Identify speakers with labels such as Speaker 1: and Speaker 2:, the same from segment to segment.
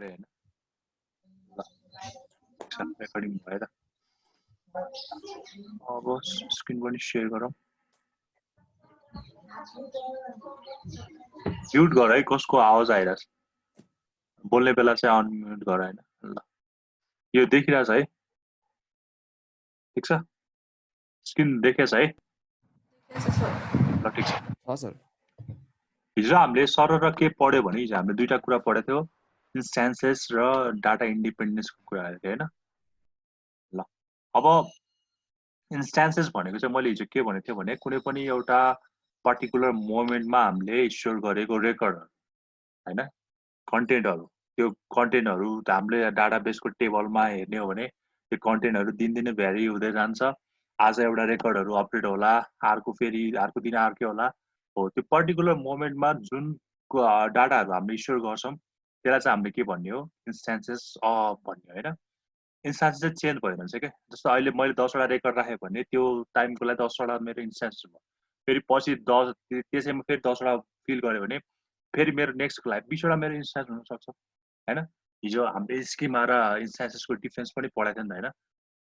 Speaker 1: हैन ल रेकर्डिङ भयो त अब स्क्रिन पनि शेयर गरौँ म्युट गर है कसको आवाज आइराछ बोल्ने बेला चाहिँ अनम्युट गर हैन ल यो देखिरहेछ है ठीक छ स्क्रिन देखेछ है ल ठीक छ
Speaker 2: सर
Speaker 1: हिजो हामीले सरर के पढ्यो भने हिजो हामीले दुईटा कुरा पढेको थियौ इन्स्टान्सेस र डाटा इन्डिपेन्डेन्सको कुरा गरेको थियौ हैन ल अब इन्स्टान्सेस भनेको चाहिँ मैले हिजो के भनेको थिएँ भने कुनै पनि एउटा पर्टिकुलर मोमेन्टमा हामीले स्टोर गरेको रेकर्ड हैन कन्टेन्टहरु त्यो कन्टेन्टहरु हामीले डाटाबेसको टेबलमा हेर्ने हो भने त्यो कन्टेन्टहरु दिनदिनै भ्यारी हुँदै जान्छ आज एउटा रेकर्डहरु अपडेट होला अर्को दिन अर्कै होला हो त्यो पर्टिकुलर मोमेन्टमा जुन डाटाहरु हामीले स्टोर गर्छौं त्यसलाई चाहिँ हामीले के भन्ने हो इन्स्टान्सेस भन्ने हैन इन्स्टान्स चाहिँ चेन्ज भयो भने चाहिँ के जस्तो अहिले मैले 10 वटा रेकर्ड राखेँ भने त्यो टाइमको लागि 10 वटा मेरो इन्स्टान्स भयो फेरि पछि 10 त्यसैमा फेरि 10 वटा फिल गर्यो भने फेरि मेरो नेक्स्टको लागि 20 वटा मेरो इन्स्टान्स हुन सक्छ हैन हिजो हामीले स्किमा र इन्स्टान्सेसको डिफरेन्स पनि पढाएको थियौं नि हैन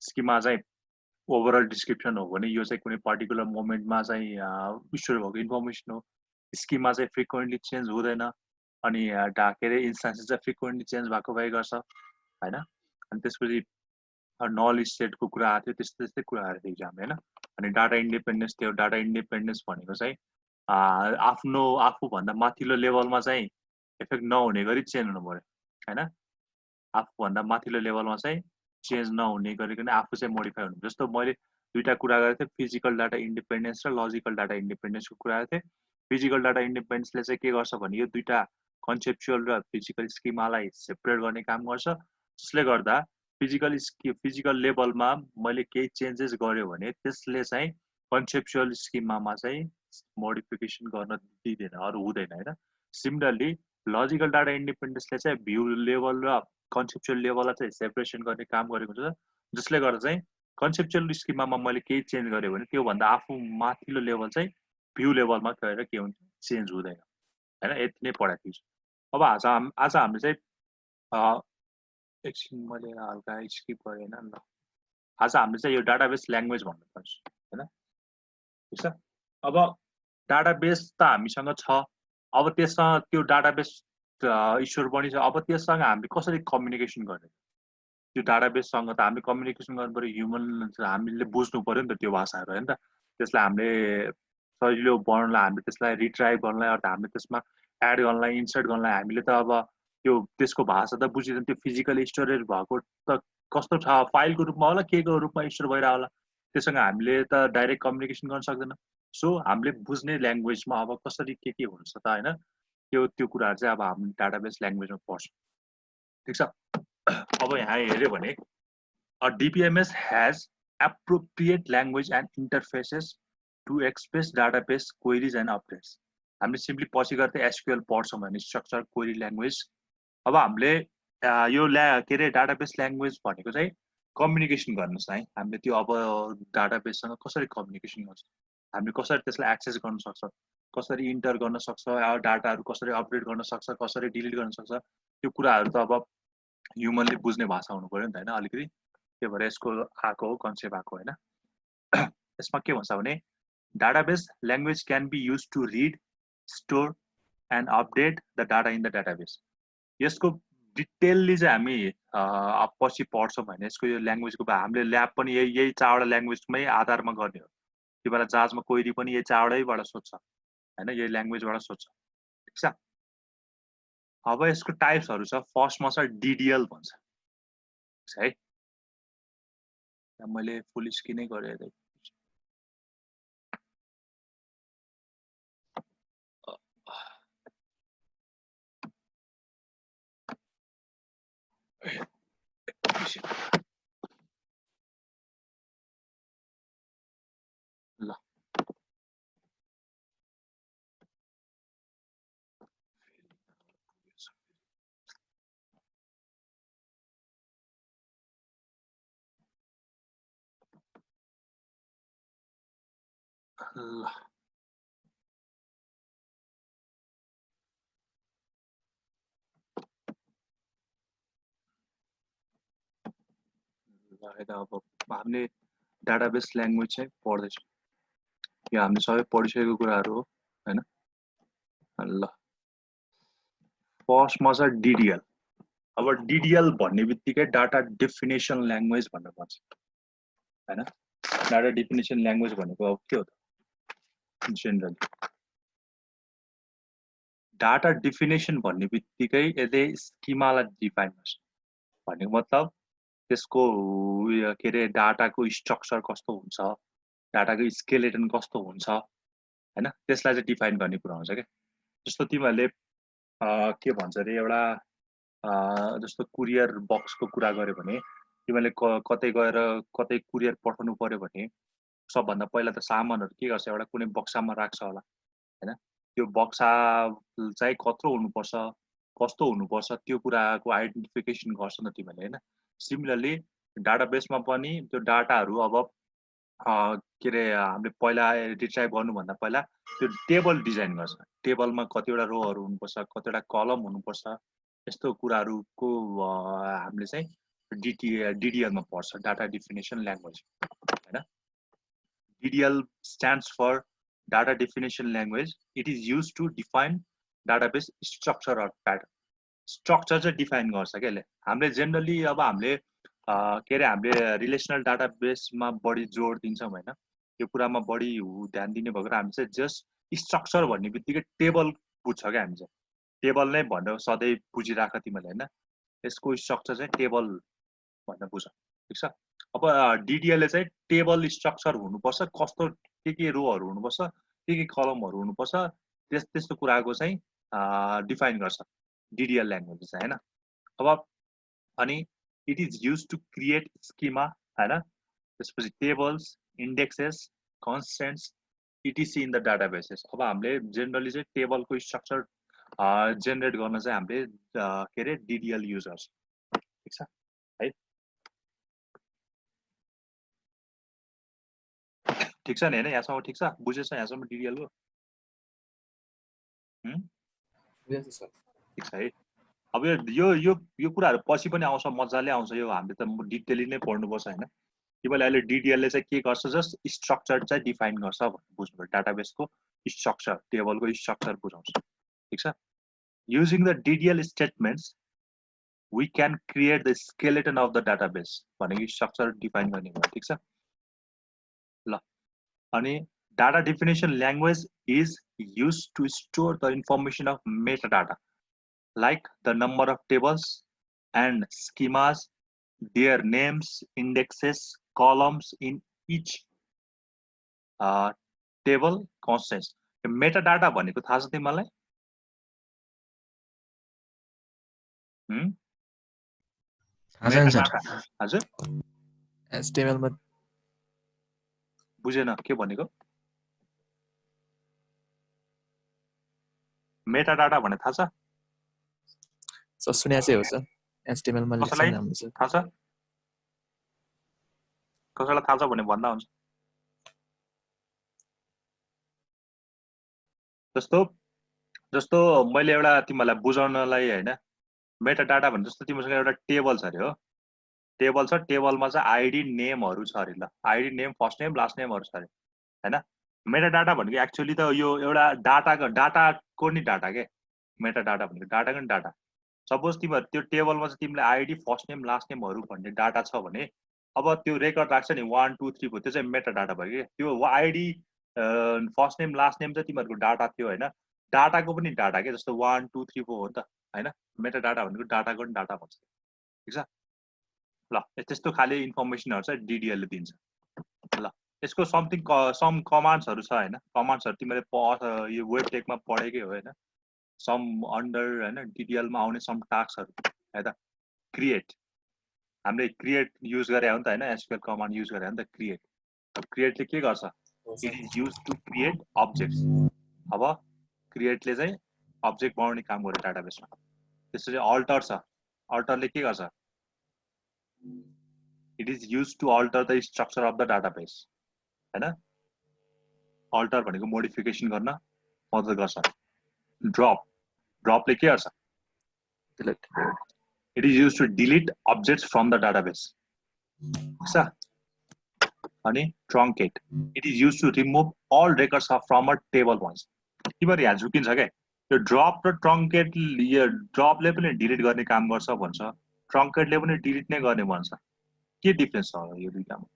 Speaker 1: स्किमा चाहिँ ओभरअल डिस्क्रिप्सन हो भने यो चाहिँ कुनै पर्टिकुलर मोमेन्टमा चाहिँ स्टोर भएको इन्फर्मेसन हो स्किमा चाहिँ फ्रिक्वेन्टली चेन्ज हुँदैन अनि के अरे इन्स्टान्सेस चाहिँ फ्रिक्वेन्टली चेन्ज भएको भए गर्छ हैन अनि त्यसपछि नल स्टेटको कुरा आएको थियो त्यस्तै त्यस्तै कुराहरू थियो हामी हैन अनि डाटा इन्डिपेन्डेन्स थियो डाटा इन्डिपेन्डेन्स भनेको चाहिँ आफ्नो आफूभन्दा माथिल्लो लेभलमा चाहिँ इफेक्ट नहुने गरी चेन्ज हुनु पर्यो हैन आफूभन्दा माथिल्लो लेभलमा चाहिँ चेन्ज नहुने गरिकन आफू चाहिँ मोडिफाई हुनु जस्तो मैले दुईटा कुरा गरेको थिएँ फिजिकल डाटा इन्डिपेन्डेन्स र लजिकल डाटा इन्डिपेन्डेन्सको कुरा गरेको थिएँ फिजिकल डाटा इन्डिपेन्डेन्सले चाहिँ के गर्छ भने यो दुईटा कन्सेप्चुअल र फिजिकल स्किमालाई सेपरेट गर्ने काम गर्छ जसले गर्दा फिजिकल लेभलमा मैले केही चेन्जेस गर्यो भने त्यसले चाहिँ कन्सेप्चुअल स्किमामा चाहिँ मोडिफिकेसन गर्न दिँदैन अरू हुँदैन हैन सिमिलरली लजिकल डाटा इन्डिपेन्डेन्सले चाहिँ भ्यू लेभल र कन्सेप्चुअल लेभललाई चाहिँ सेपरेसन गर्ने काम गरेको हुन्छ जसले गर्दा चाहिँ कन्सेप्चुअल स्किमामा मैले केही चेन्ज गरेँ भने त्योभन्दा आफू माथिल्लो लेभल चाहिँ भ्यू लेभलमा गएर के हुन्छ चेन्ज हुँदैन हैन यति नै पढाएको थियो अब आज हामीले चाहिँ एकछिन मैले हल्का स्किप गरेँ हैन ल आज हामीले चाहिँ यो डाटाबेस ल्याङ्ग्वेज भन्नु पर्छ हैन ठीक छ अब डाटाबेस त हामीसँग छ अब त्यससँग त्यो डाटाबेस स्टोर पनि छ अब त्यससँग हामीले कसरी कम्युनिकेसन गर्ने त्यो डाटाबेससँग त हामीले कम्युनिकेसन गर्नु पर्यो ह्युमन हामीले बुझ्नु पर्यो नि त त्यो भाषाहरू हैन त त्यसलाई हामीले सजिलो बनाउनलाई हामीले त्यसलाई रिट्राइभ गर्नलाई अथवा हामीले त्यसमा एड गर्नलाई इन्सर्ट गर्नलाई हामीले त अब त्यो त्यसको भाषा त बुझिँदैन त्यो फिजिकली स्टोरेज भएको त कस्तो छ फाइलको रूपमा होला के को रूपमा स्टोर भइरहेको होला त्यससँग हामीले त डाइरेक्ट कम्युनिकेसन गर्न सक्दैन सो हामीले बुझ्ने ल्याङ्ग्वेजमा अब कसरी के हुन्छ त हैन त्यो कुराहरू चाहिँ अब हामी डाटाबेस ल्याङ्ग्वेजमा पढ्छौँ ठीक छ अब यहाँ हेर्यो भने a DBMS has appropriate language and interfaces to express database queries and updates हामीले सिम्पली पछि गर्दै एसक्यूएल पढ्छौँ भने स्ट्रक्चर क्वेरी ल्याङ्ग्वेज अब हामीले यो के अरे डाटाबेस ल्याङ्ग्वेज भनेको चाहिँ कम्युनिकेसन गर्नुहोस् है हामीले त्यो अब डाटाबेससँग कसरी कम्युनिकेसन गर्छ हामीले कसरी त्यसलाई एक्सेस गर्न सक्छ कसरी इन्टर गर्न सक्छ डाटाहरू कसरी अपडेट गर्न सक्छ कसरी डिलिट गर्न सक्छ त्यो कुराहरू त अब ह्युमनले बुझ्ने भाषा हुनु पर्यो नि त हैन अलिकति त्यही भएर यसको आएको हो कन्सेप्ट आएको हैन यसमा के भन्छ भने database language can be use to read store and update the data in the database यसको डिटेलली चाहिँ हामी पछि पढ्छौँ भने यसको यो ल्याङ्ग्वेजको हामीले ल्याब पनि यही चारवटा ल्याङ्ग्वेजमै आधारमा गर्ने हो त्यो बेला जहाजमा क्वेरी पनि यही चारवटैबाट सोध्छ हैन यही ल्याङ्ग्वेजबाट सोध्छ ठीक छ अब यसको टाइप्सहरू छ फर्स्टमा छ डिडिएल भन्छ है मैले फुल स्क्रिनै गरेँ ल ल होइन अब हामीले डाटाबेस ल्याङ्ग्वेज चाहिँ पढ्दैछौँ, यो हामीले सबै पढिसकेको कुराहरू हो हैन। ल फर्स्टमा छ DDL। अब DDL भन्ने बित्तिकै डाटा डेफिनेसन ल्याङ्ग्वेज भनेर भन्छ हैन। डाटा डेफिनेसन ल्याङ्ग्वेज भनेको अब के हो त जेनरली डाटा डेफिनेसन भन्ने बित्तिकै यसले स्किमालाई डिफाइन गर्छ। भनेको मतलब त्यसको के अरे डाटाको स्ट्रक्चर कस्तो हुन्छ, डाटाको स्केलेटन कस्तो हुन्छ हैन, त्यसलाई चाहिँ डिफाइन गर्ने कुरा हुन्छ क्या। जस्तो तिमीहरूले के भन्छ अरे एउटा जस्तो कुरियर बक्सको कुरा गर्यो भने तिमीहरूले कतै गएर कतै कुरियर पठाउनु पर्यो भने सबभन्दा पहिला त सामानहरू के गर्छ, एउटा कुनै बक्सामा राख्छ होला हैन। त्यो बक्सा चाहिँ कत्रो हुनुपर्छ, कस्तो हुनुपर्छ, त्यो कुराको आइडेन्टिफिकेसन गर्छ नि तिमीहरूले हैन। सिमिलरली डाटाबेसमा पनि त्यो डाटाहरू अब के अरे हामीले पहिला रिट्राइभ गर्नुभन्दा पहिला त्यो टेबल डिजाइन गर्छ। टेबलमा कतिवटा रोहरू हुनुपर्छ, कतिवटा कलम हुनुपर्छ, यस्तो कुराहरूको हामीले चाहिँ DDL-मा पढ्छ, डाटा डेफिनेसन ल्याङ्ग्वेज हैन। DDL stands for data definition language. It is used to define database structure or pattern. Structure चाहिँ डिफाइन गर्छ क्या यसले। हामीले जेनरली अब हामीले के अरे हामीले रिलेसनल डाटाबेसमा बढी जोड दिन्छौँ हैन, यो कुरामा बढी ध्यान दिने भएर हामी चाहिँ जस्ट स्ट्रक्चर भन्ने बित्तिकै टेबल बुझ्छ क्या। हामी चाहिँ टेबल नै भनेर सधैँ बुझिराख तिमीले हैन, यसको स्ट्रक्चर चाहिँ टेबल भनेर बुझ, ठिक छ। अब DDL ले चाहिँ टेबल स्ट्रक्चर हुनुपर्छ, कस्तो के रोहरू हुनुपर्छ, के कलमहरू हुनुपर्छ, त्यस्तो कुराको चाहिँ डिफाइन गर्छ DDL ल्याङ्ग्वेज चाहिँ हैन। अब अनि it is use to create schema हैन, त्यसपछि tables, indexes, constants etc in the databases. अब हामीले जेनरली चाहिँ टेबलको स्ट्रक्चर जेनेरेट गर्न चाहिँ हामीले के अरे DDL युज गर्छ, ठिक छ है। ठिक छ नि हैन, यहाँसम्म ठिक छ, बुझेछ यहाँसम्म DDL को? ठिक छ है। अब यो कुराहरू पछि पनि आउँछ, मजाले आउँछ, यो हामीले त डिटेली नै पढ्नुपर्छ हैन। तिमीले अहिले DDL ले चाहिँ के गर्छ, जस्ट स्ट्रक्चर चाहिँ डिफाइन गर्छ भनेर बुझ्नु, डाटाबेसको स्ट्रक्चर, टेबलको स्ट्रक्चर बुझाउँछ, ठिक छ। Using the DDL statements we can create the skeleton of the database भनेको स्ट्रक्चर डिफाइन गर्ने भयो, ठिक छ ल। अनि data definition language is used to store the information of metadata like the number of tables and schemas, their names, indexes, columns in each table, constants. Metadata भनेको थाहा छ तिमीलाई? हजुर
Speaker 2: HTML मा
Speaker 1: बुझेन के भनेको? मेटाडाटा भने थाहा छ?
Speaker 2: सुन्या चाहिँ हो सर, HTML मा लेख्छ नि हाम्रो सर।
Speaker 1: थाहा छ? कसैलाई थाहा छ भने भन्दा हुन्छ। जस्तो मैले एउटा तिमीलाई बुझाउनलाई हैन, मेटाडाटा भने जस्तो तिमीसँग एउटा टेबल छ अरे हो, टेबल छ, टेबलमा चाहिँ आईडी नेमहरु छ अरे ल, ID name, first name, last नेमहरु छ अरे हैन। मेटाडाटा भनेको एक्चुअली त यो एउटा डाटाको नि डाटा के, मेटाडाटा भनेको डाटाको नि डाटा। सपोज तिमीहरु त्यो टेबलमा चाहिँ तिमीले आईडी, फर्स्ट नेम, लास्ट नेमहरु भन्ने डाटा छ भने अब त्यो रेकर्ड राख्छ नि 1 2 3 4, त्यो चाहिँ मेटाडाटा भयो के। त्यो ID, first name, last name चाहिँ तिमीहरुको डाटा थियो हैन, डाटाको पनि डाटा के, जस्तो 1 2 3 4 हो नि त हैन। मेटाडाटा भनेको डाटाको नि डाटा भन्छ, ठीक छ ल। त्यस्तो खाले इन्फर्मेसनहरु चाहिँ DDL ले दिन्छ ल। यसको सम कमान्ड्सहरु छ हैन, कमान्ड्सहरु तिमीले यो वेब टेकमा पढेकै हो हैन। सम अन्डर हैन DDL मा आउने सम टास्कहरु है त। क्रिएट, हामीले क्रिएट युज गरे हो नि त हैन, SQL कमान्ड युज गरे हो नि त क्रिएट। अब क्रिएटले के गर्छ, it is used to create objects. अब क्रिएटले चाहिँ अब्जेक्ट बनाउने काम गर्यो डाटाबेसमा। त्यसपछि अल्टर छ, अल्टरले के गर्छ, it is used to alter the structure of the database हैन। अल्टर भनेको मोडिफिकेसन गर्न मद्दत गर्छ। ड्रप, ड्रपले के गर्छ,
Speaker 2: delete,
Speaker 1: it is used to delete objects from the database अनि truncate. It is used to remove all records from a table once. तिमीहरु यहाँ झुकिन्छ के यो ड्रप र ट्रङ्केट यो ड्रपले पनि डिलिट गर्ने काम गर्छ भन्छ ट्रङ्केटले पनि डिलिट नै गर्ने भन्छ के डिफरेन्स छ यो दुईटामा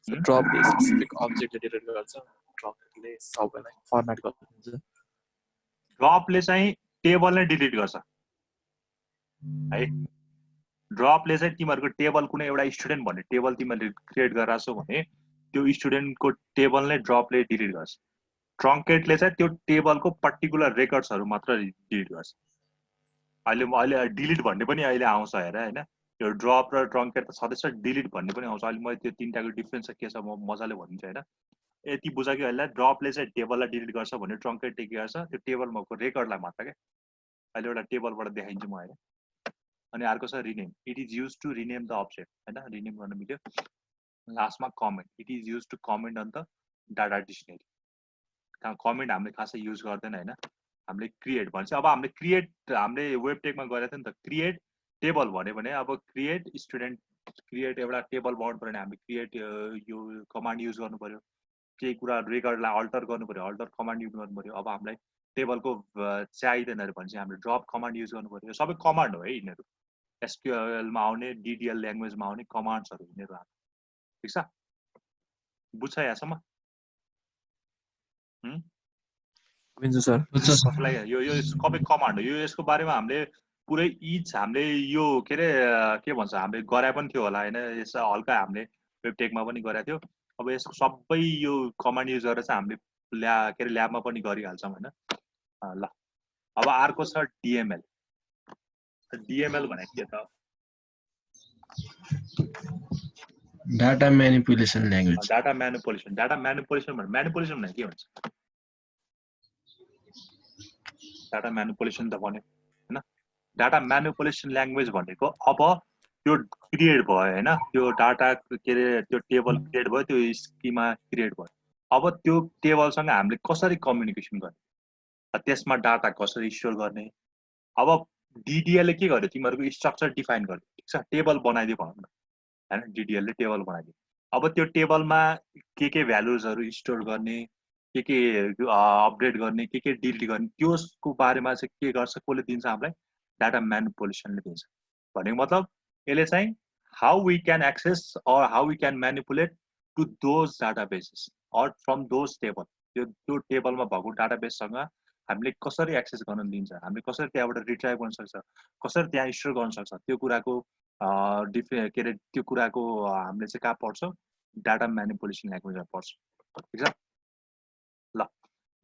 Speaker 2: ड्रपले स्पेसिफिक अब्जेक्ट डिलिट गर्छ ट्रङ्केटले सबैलाई फर्मेट गर्छ
Speaker 1: ड्रपले चाहिँ टेबल नै डिलिट गर्छ है ड्रपले चाहिँ तिमीहरुको टेबल कुनै एउटा स्टुडेन्ट भन्ने टेबल तिमीले क्रिएट गरिराछौ भने त्यो स्टुडेन्टको टेबल नै ड्रपले डिलिट गर्छ ट्रङ्केटले चाहिँ त्यो टेबलको पर्टिकुलर रेकर्ड्सहरु मात्र डिलिट गर्छ अहिले डिलिट भन्ने पनि अहिले आउँछ हेर हैन यो ड्रप र ट्रङ्केट त छदैछ डिलिट भन्ने पनि आउँछ अहिले मैले त्यो तीनटाको डिफरेन्स के छ म मजाले भनिदिन्छु हैन यति बुझा कि अहिले ड्रपले चाहिँ टेबललाई डिलिट गर्छ भने ट्रङ्केटले के गर्छ त्यो टेबलमा को रेकर्डलाई मात्र के अहिले एउटा टेबलबाट देखाइन्छु म हैन अनि अर्को छ rename it is used to rename the object हैन रिनेम गर्न मिल्यो लास्टमा comment it is used to comment on the data dictionary comment हामीले खासै युज गर्दैन हैन हामीले क्रिएट भन्छ अब हामीले क्रिएट हामीले वेब टेकमा गरेको थियो नि त क्रिएट टेबल भन्यो भने अब क्रिएट स्टुडेन्ट क्रिएट एउटा टेबल बनाउनु पर्यो भने हामीले क्रिएट यो कमान्ड युज गर्नु पर्यो केही कुरा रेकर्डलाई अल्टर गर्नु पर्यो अल्टर कमान्ड युज गर्नु पर्यो अब हामीलाई टेबलको चाहिँदैन भने चाहिँ हामीले ड्रप कमान्ड युज गर्नु पर्यो सबै कमान्ड हो है यिनीहरु एसक्यूएल मा आउने डीडीएल ल्याङ्ग्वेजमा आउने कमान्ड्सहरु यिनीहरु ठीक छ बुझ्छ यहाँसम्म
Speaker 2: बुझ्छु सर
Speaker 1: कसलाई यो यो सबै कमान्ड हो यो यसको बारेमा हामीले पुरै इच हामीले यो के रे के भन्छ हामीले गरे पनि थियो होला हैन यसो हल्का हामीले वेब टेकमा पनि गरे थियो अब यसको सबै यो कमान्ड युज गरेर चाहिँ हामीले के रे ल्याबमा पनि गरिहाल्छौं हैन ल अब अर्को छ डीएमएल डीएमएल भनेको के त
Speaker 3: data manipulation language
Speaker 1: data manipulation भने के भन्छ डाटा म्यानिपुलेसन त भन्यो हैन डाटा म्यानिपुलेसन ल्याङ्ग्वेज भनेको अब त्यो क्रिएट भयो हैन त्यो डाटा के रे त्यो टेबल क्रिएट भयो त्यो स्कीमा क्रिएट भयो अब त्यो टेबलसँग हामीले कसरी कम्युनिकेसन गर्ने त्यसमा डाटा कसरी स्टोर गर्ने अब डीडीएल ले के गर्यो तिमीहरुको स्ट्रक्चर डिफाइन गर्यो ठीक छ टेबल बनाइदियो भनौं न हैन डीडीएल ले टेबल बनाइदियो अब त्यो टेबलमा के भ्यालुजहरु स्टोर गर्ने के अपडेट गर्ने के डिलिट गर्ने त्यसको बारेमा चाहिँ के गर्छ कोले दिन्छ हामीलाई डाटा म्यानिपुलेसनले दिन्छ भनेको मतलब यसले चाहिँ how we can access or how we can manipulate to those databases or from those table त्यो टेबलमा भएको डाटाबेससँग हामीले कसरी एक्सेस गर्न दिन्छ हामीले कसरी त्यहाँबाट रिट्राइभ गर्न सक्छ कसरी त्यहाँ स्टोर गर्न सक्छ त्यो कुराको के रे त्यो कुराको हामीले चाहिँ कहाँ पढ्छौं डाटा म्यानिपुलेसन ल्याङ्ग्वेजमा पढ्छौं ठीक छ ल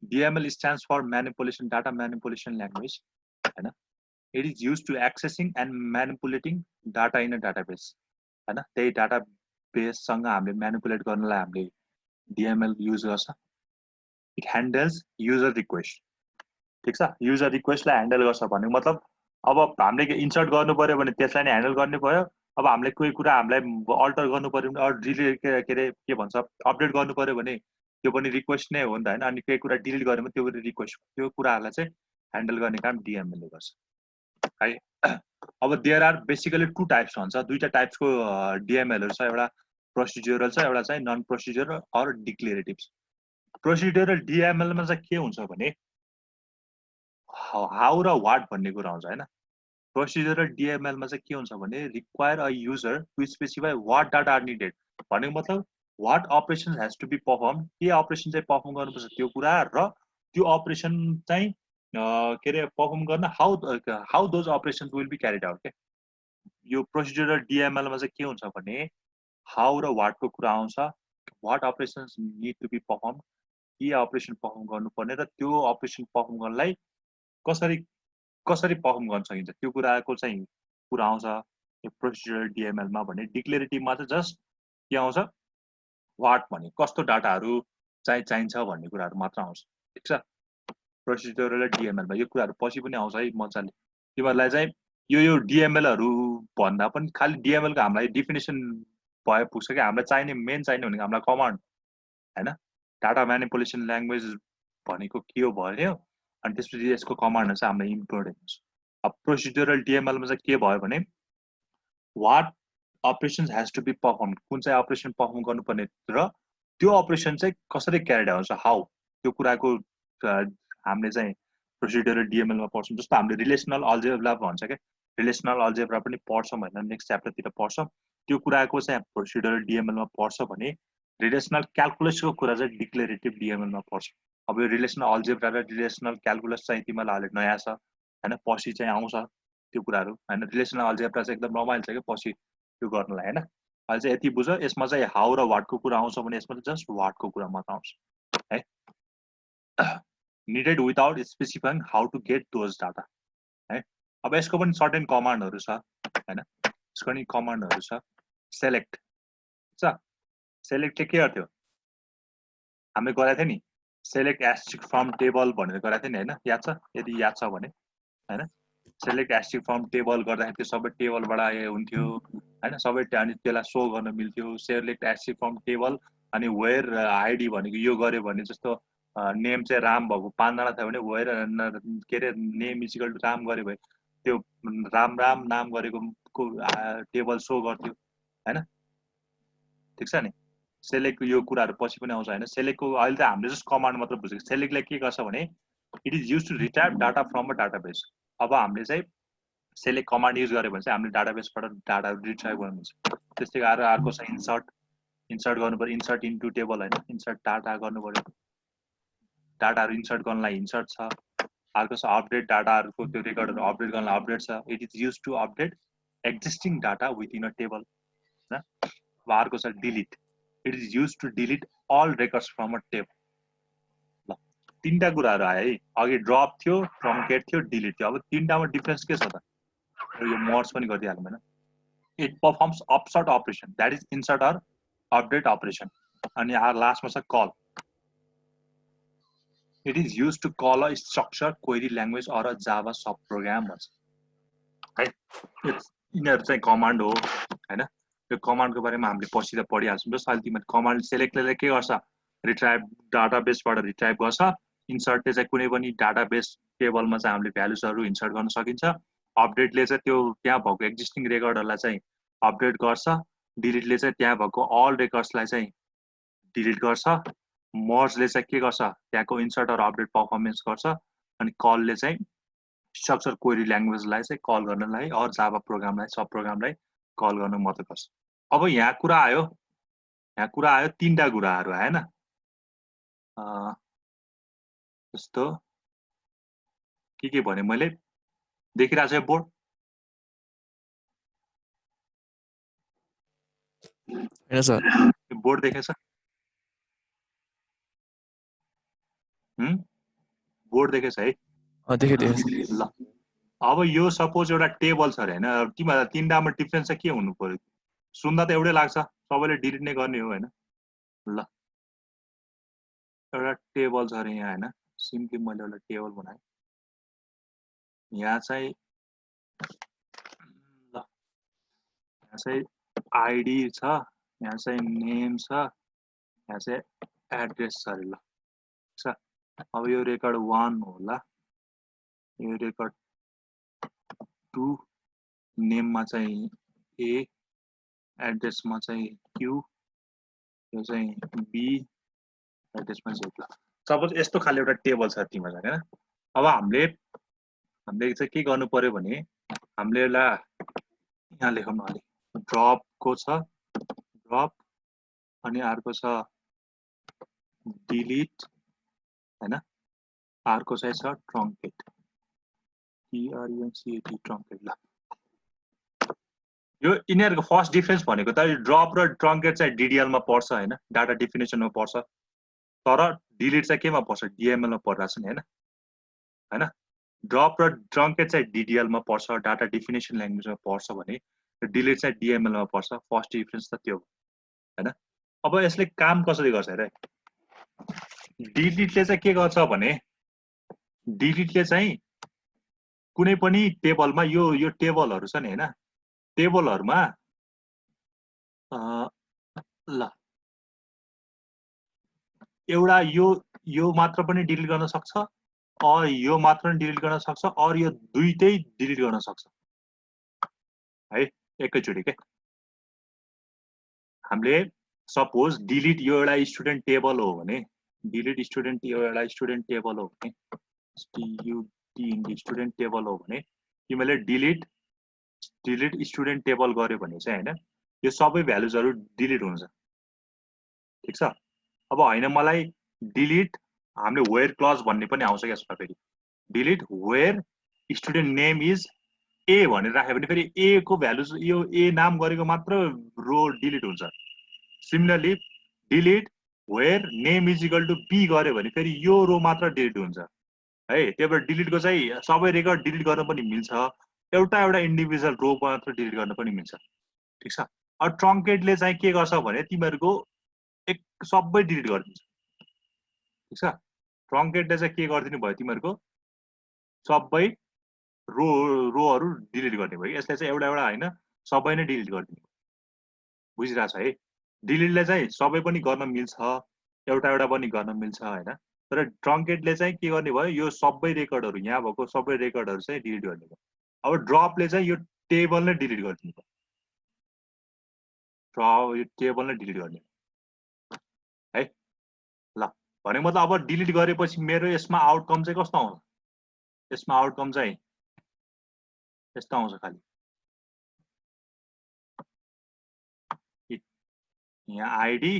Speaker 1: DML stands for manipulation data manipulation language हैन it is used to accessing and manipulating data in a database हैन त्यही डाटाबेससँग हामीले म्यानिपुलेट गर्नलाई हामीले डीएमएल युज गर्छ इट ह्यान्डल्स युजर रिक्वेस्ट ठीक छ युजर रिक्वेस्टलाई ह्यान्डल गर्छ भन्ने मतलब अब हामीले इन्सर्ट गर्नु पर्यो भने त्यसलाई नै ह्यान्डल गर्ने भयो अब हामीले कुनै कुरा हामीलाई अल्टर गर्नु पर्यो भने अर डिलिट के भन्छ अपडेट गर्नु पर्यो भने त्यो पनि रिक्वेस्ट नै हो नि त हैन अनि केही कुरा डिलिट गर्यो भने त्यो पनि रिक्वेस्ट त्यो कुराहरुलाई चाहिँ ह्यान्डल गर्ने काम डीएमएल ले गर्छ है अब there are basically two types हुन्छ दुईटा टाइप्सको डीएमएलहरु छ एउटा प्रोसिड्युरल छ एउटा चाहिँ non procedural or declarative procedural DML मा चाहिँ के हुन्छ भने हाउ र व्हाट भन्ने कुरा हुन्छ हैन प्रोसिड्युरल डीएमएल मा चाहिँ के हुन्छ भने require a user to specify what data are needed भनेको मतलब what operation has to be perform के अपरेसन चाहिँ परफर्म गर्नुपर्छ त्यो कुरा र त्यो अपरेसन चाहिँ के रे परफर्म गर्न how those operations will be carried out के यो प्रोसिड्युरल डीएमएल मा चाहिँ के हुन्छ भने हाउ र व्हाट को कुरा आउँछ what operations need to be perform के अपरेसन परफर्म गर्नुपर्ने र त्यो अपरेसन परफर्म गर्नलाई कसरी परफर्म गर्न सकिन्छ त्यो कुराको चाहिँ कुरा आउँछ यो प्रोसिड्युरल डीएमएल मा भने डिक्लेरेटिभ मा चाहिँ जस्ट के आउँछ व्हाट भने कस्तो डाटाहरु चाहिँ चाहिन्छ भन्ने कुराहरु मात्र आउँछ ठीक छ प्रोसिड्युरल डीएमएल मा यो कुराहरु पछि पनि आउँछ है मजाले तिमीहरुलाई चाहिँ यो डीएमएलहरु भन्दा पनि खाली डीएमएल को हामीलाई डेफिनेसन भए पुग्छ के हामीलाई चाहिने मेन चाहिने भनेको हामीलाई कमान्ड हैन डाटा म्यानिपुलेसन ल्याङ्ग्वेज भनेको के हो भन्यो अनि त्यसपछि यसको कमान्ड चाहिँ हामीलाई इम्पोर्टेन्ट हुन्छ अब प्रोसिड्युरल डिएमएल मा चाहिँ के भयो भने what operations has to be perform, कुन चाहिँ अपरेसन परफर्म गर्नुपर्ने र त्यो अपरेसन चाहिँ कसरी क्यारिड आउट हुन्छ, हाउ, त्यो कुराको हामीले चाहिँ प्रोसिड्युरल डिएमएल मा पढ्छौँ। जस्तो हामीले रिलेसनल अल्जेब्रा भन्छ के, रिलेसनल अल्जेब्रा पनि पढ्छौँ हैन, नेक्स्ट च्याप्टरतिर पढ्छौँ। त्यो कुराको चाहिँ प्रोसिड्युरल डिएमएल मा पढ्छ भने रिलेसनल क्याल्कुलसको कुरा चाहिँ डिक्लेरेटिभ डिएमएल मा पढ्छ। अब यो रिलेसनल अल्जेब्रा र रिलेसनल क्याल्कुलस चाहिँ तिमीलाई अहिले नयाँ छ हैन, पछि चाहिँ आउँछ त्यो कुराहरू हैन। रिलेसनल अल्जेब्रा चाहिँ एकदम रमाइलो छ के पछि त्यो गर्नलाई हैन। अहिले चाहिँ यति बुझ, यसमा चाहिँ हाउ र व्हाटको कुरा आउँछ भने यसमा चाहिँ जस्ट व्हाटको कुरा मात्र आउँछ है। needed without specifying how to get those data है। अब यसको पनि सर्टेन कमान्डहरु छ हैन, यसको नि कमान्डहरु छ। सेलेक्ट छ, सेलेक्टले के गर्थ्यो हामीले गरेको थियो नि, सेलेक्ट एस्ट्रिक फ्रम टेबल भनेर गरेको थियो नि हैन, याद छ? यदि याद छ भने हैन, सेलेक्ट एस्ट्रिक फ्रम टेबल गर्दाखेरि त्यो सबै टेबलबाट आए हुन्थ्यो हैन, सबै अनि त्यसलाई सो गर्न मिल्थ्यो। सेलेक्ट एस्ट्रिक फ्रम टेबल अनि वेयर आइडी भनेको यो गर्यो भने जस्तो नेम चाहिँ राम भएको 5 जना थियो भने वेयर के रे नेम इक्वल टु राम गर्यो भने त्यो राम राम नाम गरेको टेबल सो गर्थ्यो हैन, ठीक छ नि। सेलेक्ट यो कुराहरु पछि पनि आउँछ हैन। सेलेक्टको अहिले त हामीले जस्ट कमान्ड मात्र बुझेको। सेलेक्टले के गर्छ भने it is used to retrieve data from a database. अब हामीले चाहिँ सेलेक्ट कमान्ड युज गर्यो भने चाहिँ हामीले डाटाबेसबाट डाटा रिट्राइभ गर्नुहुन्छ। त्यस्तै अर्को छ इन्सर्ट, इन्सर्ट गर्नुपर्यो, इन्सर्ट इन्टु टेबल हैन, इन्सर्ट डाटा गर्नुपर्यो। डाटाहरु इन्सर्ट गर्नलाई इन्सर्ट छ। अर्को छ अपडेट, डाटाहरुको त्यो रेकर्डहरु अपडेट गर्नलाई अपडेट छ। It is used to update existing data within a table हैन। अब अर्को छ delete, it is used to delete all records from a table. ल तीनटा कुराहरु आयो है, अघि ड्रप थियो, ट्रङ्केट थियो, डिलिट थियो। अब तीनटामा डिफरेन्स के छ त? यो मर्ज पनि गरिदिहालौँ हैन। It performs upsert operation, that is insert or update operation. अनि लास्टमा छ call, it is used to call a structure query language or a Java sub program भन्छ है। यिनीहरु चाहिँ कमान्ड हो हैन। यो कमान्डको बारेमा हामीले पछि त पढिहाल्छौँ। जस्तो अहिले तिमीले कमान्ड सेलेक्टले के गर्छ, रिट्राइभ डाटाबेसबाट रिट्राइभ गर्छ। इन्सर्टले चाहिँ कुनै पनि डाटाबेस टेबलमा चाहिँ हामीले भ्यालुजहरु इन्सर्ट गर्न सकिन्छ। अपडेटले चाहिँ त्यो त्यहाँ भएको एक्जिस्टिङ रेकर्डहरुलाई चाहिँ अपडेट गर्छ। डिलिटले चाहिँ त्यहाँ भएको अल रेकर्ड्सलाई चाहिँ डिलिट गर्छ। मर्जले चाहिँ के गर्छ, त्यहाँको इन्सर्ट अर अपडेट परफर्मेन्स गर्छ। अनि कलले चाहिँ स्ट्रक्चर क्वेरी ल्याङ्ग्वेजलाई चाहिँ कल गर्नलाई अर जावा प्रोग्रामलाई सब प्रोग्रामलाई कल गर्न मद्दत गर्छ। अब यहाँ कुरा आयो तीनटा कुराहरु आएन। जस्तो के भने मैले देखिरहेको छु बोर्ड
Speaker 2: हैन सर?
Speaker 1: बोर्ड देखेछ? बोर्ड देखेछ है?
Speaker 2: देखे।
Speaker 1: ल अब यो सपोज एउटा टेबल छ अरे हैन, तिमीहरुलाई तीनटामा डिफरेन्स चाहिँ के हुनु पर्यो? सुन्दा त एउटै लाग्छ, सबैले डिलिट नै गर्ने हो हैन। ल एउटा टेबल छ अरे यहाँ हैन, सिम्पली मैले एउटा टेबल बनाएँ। यहाँ चाहिँ ल यहाँ चाहिँ आइडी छ, यहाँ चाहिँ नेम छ, यहाँ चाहिँ एड्रेस छ अरे। ल छ। अब यो रेकर्ड 1 होला, यो रेकर्ड 2, नेममा चाहिँ ए, एड्रेसमा चाहिँ क्यू, यो चाहिँ बी, एड्रेसमा चाहिँ ल। सपोज यस्तो खाले एउटा टेबल छ तिमीहरुलाई हैन। अब हामीले चाहिँ के गर्नु पर्यो भने हामीले यसलाई यहाँ लेखौँ न, अलि ड्रप को छ, ड्रप अनि अर्को छ डिलिट हैन, अर्को चाहिँ छ ट्रङ्केट, TRUNCAT ट्रङ्केट। ल यो यिनीहरुको फर्स्ट डिफरेन्स भनेको त ड्रप र ट्रङ्केट चाहिँ DDL मा पर्छ हैन, डाटा डेफिनेसनमा पर्छ। तर डिलिट चाहिँ केमा पर्छ, DML मा पर्छ नि हैन। हैन, ड्रप र ट्रङ्केट चाहिँ DDL मा पर्छ, डाटा डेफिनेसन ल्याङ्ग्वेजमा पर्छ भने डिलिट चाहिँ DML मा पर्छ। फर्स्ट डिफरेन्स त त्यो हैन। अब यसले काम कसरी गर्छ रे? डिलिटले चाहिँ के गर्छ भने डिलिटले चाहिँ कुनै पनि टेबलमा यो टेबलहरु छ नि हैन, टेबलहरुमा ल एउटा यो मात्र पनि डिलिट गर्न सक्छ, यो मात्र डिलिट गर्न सक्छ अर यो दुईटै डिलिट गर्न सक्छ है एकैचोटि के हामीले सपोज डिलिट यो एउटा स्टुडेन्ट टेबल हो भने डिलिट स्टुडेन्ट यो एउटा स्टुडेन्ट टेबल हो भने स्टुडेन्ट टेबल हो भने तिमीले डिलिट स्टुडेन्ट टेबल गर्यो भने चाहिँ हैन यो सबै भ्यालुजहरु डिलिट हुन्छ ठीक छ अब हैन मलाई डिलिट हामीले वेयर क्लज भन्ने पनि आउँछ यसमा फेरि delete where student name is A भनेर राख्यो भने फेरि ए को भ्यालुज यो ए नाम गरेको मात्र रो डिलिट हुन्छ similarly delete where name is equal to B गर्यो भने फेरि यो रो मात्र डिलिट हुन्छ है त्यही डिलिटको चाहिँ सबै रेकर्ड डिलिट गर्न पनि मिल्छ एउटा इन्डिभिजुअल रो मात्र डिलिट गर्न पनि मिल्छ ठीक छ अब ट्रङ्केटले चाहिँ के गर्छ भने तिमीहरुको एक सबै डिलिट गरिदिन्छ ठीक छ ट्रङ्केटले चाहिँ के गर्दिनु भयो तिमीहरुको सबै रोहरु डिलिट गर्ने भयो यसले चाहिँ एउटा हैन सबै नै डिलिट गरिदिनु बुझिरा छ है डिलिटले चाहिँ सबै पनि गर्न मिल्छ एउटा पनि गर्न मिल्छ हैन तर ट्रङ्केटले चाहिँ के गर्ने भयो यो सबै रेकर्डहरु यहाँ भएको सबै रेकर्डहरु चाहिँ डिलिट गर्ने भयो अब ड्रपले चाहिँ यो टेबल नै डिलिट गरिदिनु भयो यो टेबल नै डिलिट गर्ने है ल भने मतलब अब डिलिट गरेपछि मेरो यसमा आउटकम चाहिँ कस्तो आउँछ यसमा आउटकम चाहिँ यस्तो आउँछ खाली यहाँ आईडी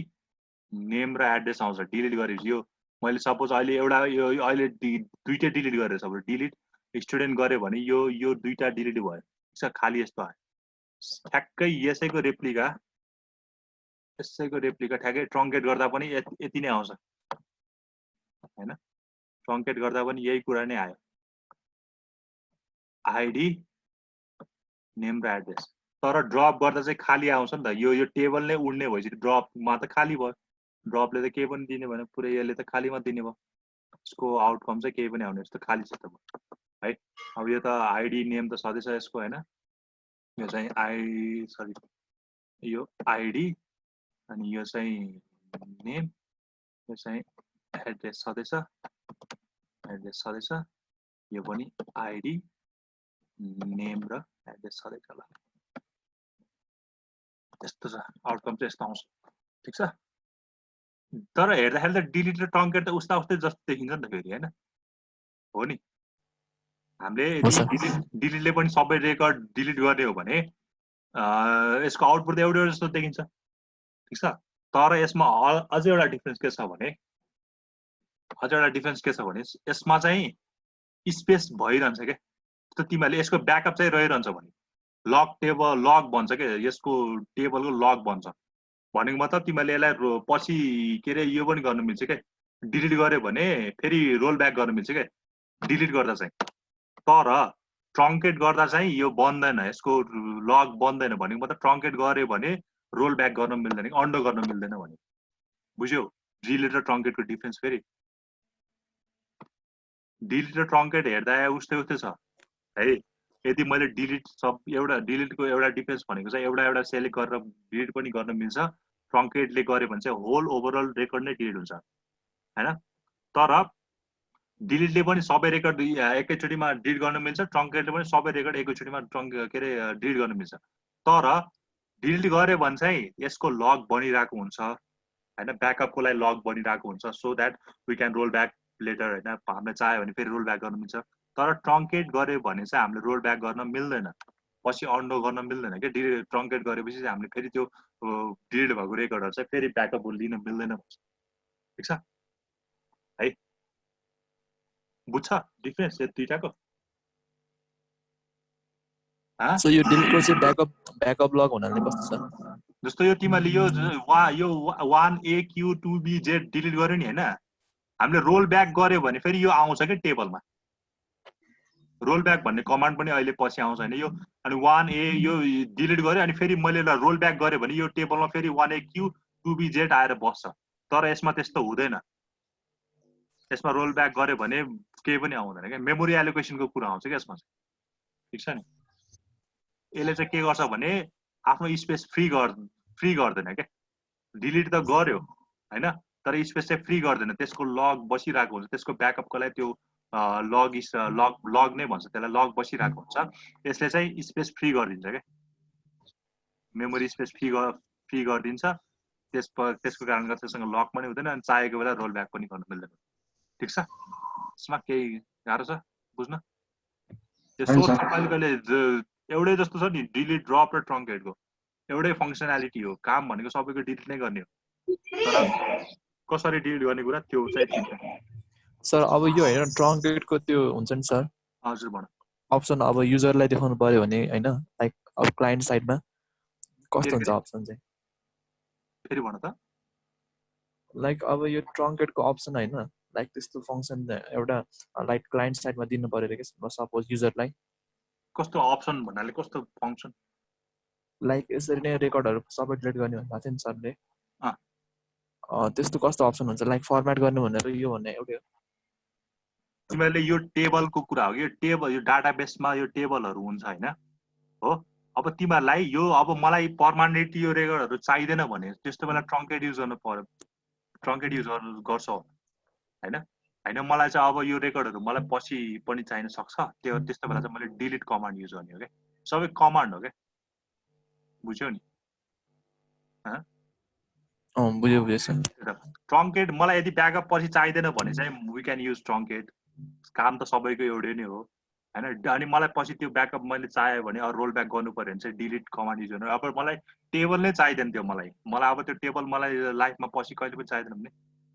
Speaker 1: नेम र एड्रेस आउँछ डिलिट गरेपछि यो मैले सपोज अहिले एउटा यो अहिले दुईटै डिलिट गरेर सब डिलिट स्टुडेन्ट गरे भने यो दुईटा डिलिट भयो त्यसमा खाली यस्तो आयो ठ्याक्कै यसैको रेप्लिका ठ्याक्कै ट्रङ्केट गर्दा पनि यति नै आउँछ हैन ट्रङ्केट गर्दा पनि यही कुरा नै आयो आईडी नेम र एड्रेस तर ड्रप गर्दा चाहिँ खाली आउँछ नि त यो टेबल नै उड्ने भएपछि ड्रपमा त खाली भयो ड्रपले त केही पनि दिने भएन पुरै यसले त खालीमा दिने भयो यसको आउटकम चाहिँ केही पनि आउने जस्तो खाली छ त है अब यो त आईडी नेम त सधैँ छ यसको हैन यो चाहिँ यो आईडी अनि यो चाहिँ नेम यो चाहिँ एड्रेस सधैँ छ यो पनि आईडी नेम र एड्रेस सधैँ छ ल यस्तो छ आउटकम चाहिँ यस्तो आउँछ ठीक छ तर हेर्दाखेरि त डिलिट र ट्रङ्केट त उस्तै जस्तो देखिन्छ नि त फेरि हैन हो नि हामीले डिलिटले पनि सबै रेकर्ड डिलिट गर्ने हो भने यसको आउटपुट त एउटा जस्तो देखिन्छ ठीक छ तर यसमा अझै एउटा डिफरेन्स के छ भने यसमा चाहिँ स्पेस भइरहन्छ के त तिमीहरुले यसको ब्याकअप चाहिँ रहिरहन्छ भने लग टेबल लग भन्छ के यसको टेबलको लग भन्छ भनेको मतलब तिमीले यसलाई पछि के रे यो पनि गर्न मिल्छ के डिलिट गर्यो भने फेरि रोल ब्याक गर्न मिल्छ के डिलिट गर्दा चाहिँ तर ट्रङ्केट गर्दा चाहिँ यो बन्दैन यसको लग बन्दैन भनेको मतलब ट्रङ्केट गर्यो भने रोल ब्याक गर्न मिल्दैन कि अन्डो गर्न मिल्दैन भने बुझ्यौ डिलिट र ट्रङ्केटको डिफरेन्स फेरि डिलिट र ट्रङ्केट हेर्दा उस्तै छ है यदि मैले डिलिट सब एउटा डिलिटको एउटा डिफरेन्स भनेको चाहिँ एउटा सेलेक्ट गरेर डिलिट पनि गर्न मिल्छ ट्रङ्केटले गर्यो भने चाहिँ होल ओभरअल रेकर्ड नै डिलिट हुन्छ हैन तर डिलिटले पनि सबै रेकर्ड एकैचोटिमा डिलिट गर्न मिल्छ ट्रङ्केटले पनि सबै रेकर्ड एकैचोटिमा डिलिट गर्न मिल्छ तर डिलिट गर्यो भने चाहिँ यसको लग बनिरहेको हुन्छ हैन ब्याकअपको लागि लग बनिरहेको हुन्छ so that we can roll back later हैन हामीले चाह्यो भने फेरि रोल ब्याक गर्न मिल्छ तर ट्रङ्केट गर्यो भने चाहिँ हामीले रोल ब्याक गर्न मिल्दैन पछि अन्डो गर्न मिल्दैन के डिलिट ट्रङ्केट गरेपछि चाहिँ हामीले फेरि त्यो डिलिट भएको रेकर्डहरु चाहिँ फेरि ब्याकअप लिन मिल्दैन ठीक छ है बुझ्छ डिफरेन्स यो दुईटाको
Speaker 2: सो यो डिलिटको चाहिँ ब्याकअप लग हुनाले कस्तो छ
Speaker 1: जस्तो यो तिमीले यो 1A Q 2B Z delete गर्यो नि हैन हामीले रोल ब्याक गर्यो भने फेरि यो आउँछ के टेबलमा रोल ब्याक भन्ने कमान्ड पनि अहिले पछि आउँछ हैन यो अनि 1A यो डिलिट गर्यो अनि फेरि मैले रोल ब्याक गर्यो भने यो टेबलमा फेरि 1A Q 2B Z आएर बस्छ तर यसमा त्यस्तो हुँदैन यसमा रोल ब्याक गर्यो भने केही पनि आउँदैन के मेमोरी एलोकेसनको कुरा आउँछ के यसमा ठीक छ नि यसले चाहिँ के गर्छ भने आफ्नो स्पेस फ्री गर्दैन के डिलिट त गर्यो हैन तर स्पेस चाहिँ फ्री गर्दैन त्यसको लग बसिरहेको हुन्छ त्यसको ब्याकअपको लागि त्यो लग इज लग नै भन्छ त्यसलाई, लग बसिरहेको हुन्छ। यसले चाहिँ स्पेस फ्री गरिदिन्छ क्या, मेमोरी स्पेस फ्री गरिदिन्छ। त्यसको कारणले त्यससँग लक पनि हुँदैन अनि चाहेको बेला रोल ब्याक पनि गर्न मिल्दैन। ठिक छ, यसमा केही गाह्रो छ बुझ्न? त्यो सोर्स कहिले एउटै जस्तो छ नि, डिलिट ड्रप र ट्रङ्केटको एउटै फङ्सनालिटी हो। काम भनेको सबैको डिलिट नै गर्ने हो, तर कसरी डिलिट गर्ने कुरा त्यो चाहिँ ठिक छ।
Speaker 2: सर अब यो हैन ट्रङ्केटको त्यो हुन्छ नि सर,
Speaker 1: हजुर भन।
Speaker 2: अप्सन अब युजरलाई देखाउनु पर्यो भने हैन, लाइक अब क्लाइन्ट साइडमा कस्तो हुन्छ अप्सन चाहिँ?
Speaker 1: फेरि भन त।
Speaker 2: लाइक अब यो ट्रङ्केटको अप्सन हैन, लाइक त्यस्तो फङ्सन एउटा लाइक क्लाइन्ट साइडमा दिनु पर्यो रे के सपोज युजरलाई।
Speaker 1: कस्तो अप्सन भन्नाले कस्तो फङ्सन?
Speaker 2: लाइक यसरी नै रेकर्डहरु सबै डिलिट गर्ने भन्नु भएको थियो नि सरले। त्यस्तो कस्तो अप्सन हुन्छ? लाइक फर्मेट गर्नु भनेर यो भन्ने एउटै हो।
Speaker 1: तिमीहरूले यो टेबलको कुरा हो कि, यो टेबल, यो डाटाबेसमा यो टेबलहरू हुन्छ हैन हो। अब तिमीहरूलाई यो अब मलाई पर्मानेन्टली यो रेकर्डहरू चाहिँदैन भने त्यस्तो बेला ट्रङ्केट युज गर्नु पर्यो, ट्रङ्केट युज गर्छौ हैन। हैन मलाई चाहिँ अब यो रेकर्डहरू मलाई पछि पनि चाहिन सक्छ, त्यस्तो बेला चाहिँ मैले डिलिट कमान्ड युज गर्ने हो क्या। सबै कमान्ड हो क्या, बुझ्यौ नि?
Speaker 2: बुझ्यो सर।
Speaker 1: ट्रङ्केट मलाई यदि ब्याकअप पछि चाहिँदैन भने चाहिँ वी क्यान युज ट्रङ्केट, काम त सबैको एउटै नै हो हैन। अनि मलाई पछि त्यो ब्याकअप मैले चाह्यो भने अरू रोल ब्याक गर्नु पर्यो भने चाहिँ डिलिट कमान्ड युज गर्नु। अब मलाई टेबल नै चाहिँदैन त्यो, मलाई अब त्यो टेबल मलाई लाइफमा पछि कहिले पनि चाहिँदैन भने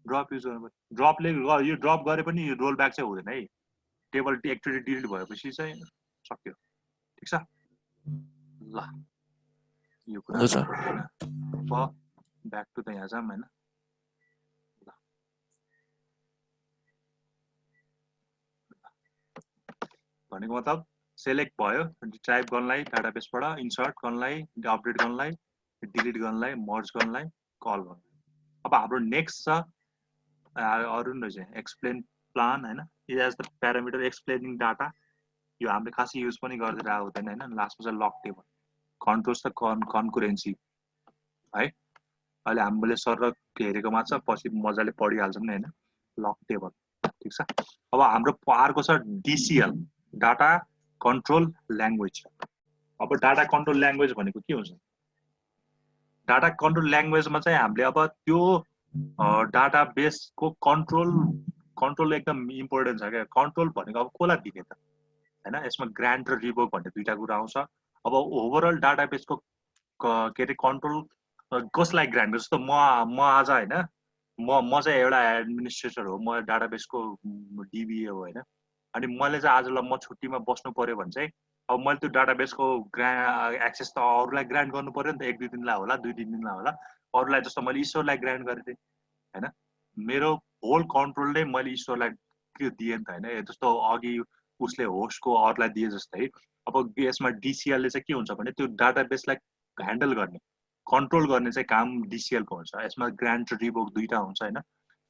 Speaker 1: ड्रप युज गर्नु पर्यो। ड्रपले यो ड्रप गरे पनि रोल ब्याक चाहिँ हुँदैन है, टेबल एकचोटि डिलिट भएपछि चाहिँ सक्यो। ठिक छ ल, यो कुरा अब ब्याक टु द यहाँ जाऊँ हैन। भनेको मतलब सेलेक्ट भयो टाइप गर्नलाई डाटाबेसबाट, इन्सर्ट गर्नलाई, अपडेट गर्नलाई, डिलिट गर्नलाई, मर्ज गर्नलाई, कल गर्नलाई। अब हाम्रो नेक्स्ट छ अरु न चाहिँ एक्सप्लेन प्लान हैन। It has the parameter explaining data. यो हामीले खासै युज पनि गर्दिरहेको हुँदैन हैन। लास्टमा चाहिँ लक टेबल, कन्ट्रोल्स र कन्कुरेन्सी है। अहिले हामीले सर हेरेकोमा छ, पछि मजाले पढिहाल्छौँ नि हैन, लक टेबल। ठिक छ, अब हाम्रो अर्को छ डिसिएल, डाटा कन्ट्रोल ल्याङ्ग्वेज। अब डाटा कन्ट्रोल ल्याङ्ग्वेज भनेको के हुन्छ? डाटा कन्ट्रोल ल्याङ्ग्वेजमा चाहिँ हामीले अब त्यो डाटाबेसको कन्ट्रोल एकदम इम्पोर्टेन्ट छ क्या। कन्ट्रोल भनेको अब कसलाई दिने त हैन, यसमा ग्रान्ट र रिभोक भन्ने दुईटा कुरा आउँछ। अब ओभरअल डाटाबेसको के अरे कन्ट्रोल कसलाई ग्रान्ट गर्छ? जस्तो म आज हैन, म चाहिँ एउटा एडमिनिस्ट्रेटर हो, म डाटाबेसको डिबिए हो हैन। अनि मैले चाहिँ आज म छुट्टीमा बस्नु पर्यो भने चाहिँ अब मैले त्यो डाटाबेसको एक्सेस त अरूलाई ग्रान्ट गर्नु पर्यो नि त, 1-2 दिनलाई होला, 2-3 दिनलाई होला। अरूलाई जस्तो मैले ईश्वरलाई ग्रान्ट गरिदिएँ हैन, मेरो होल कन्ट्रोल नै मैले ईश्वरलाई दिएँ नि त हैन। जस्तो अघि उसले होस्टको अरूलाई दिए जस्तै अब यसमा डिसिएलले चाहिँ के हुन्छ भने त्यो डाटाबेसलाई ह्यान्डल गर्ने, कन्ट्रोल गर्ने चाहिँ काम डिसिएलको हुन्छ। यसमा ग्रान्ट र रिभोक दुईटा हुन्छ हैन।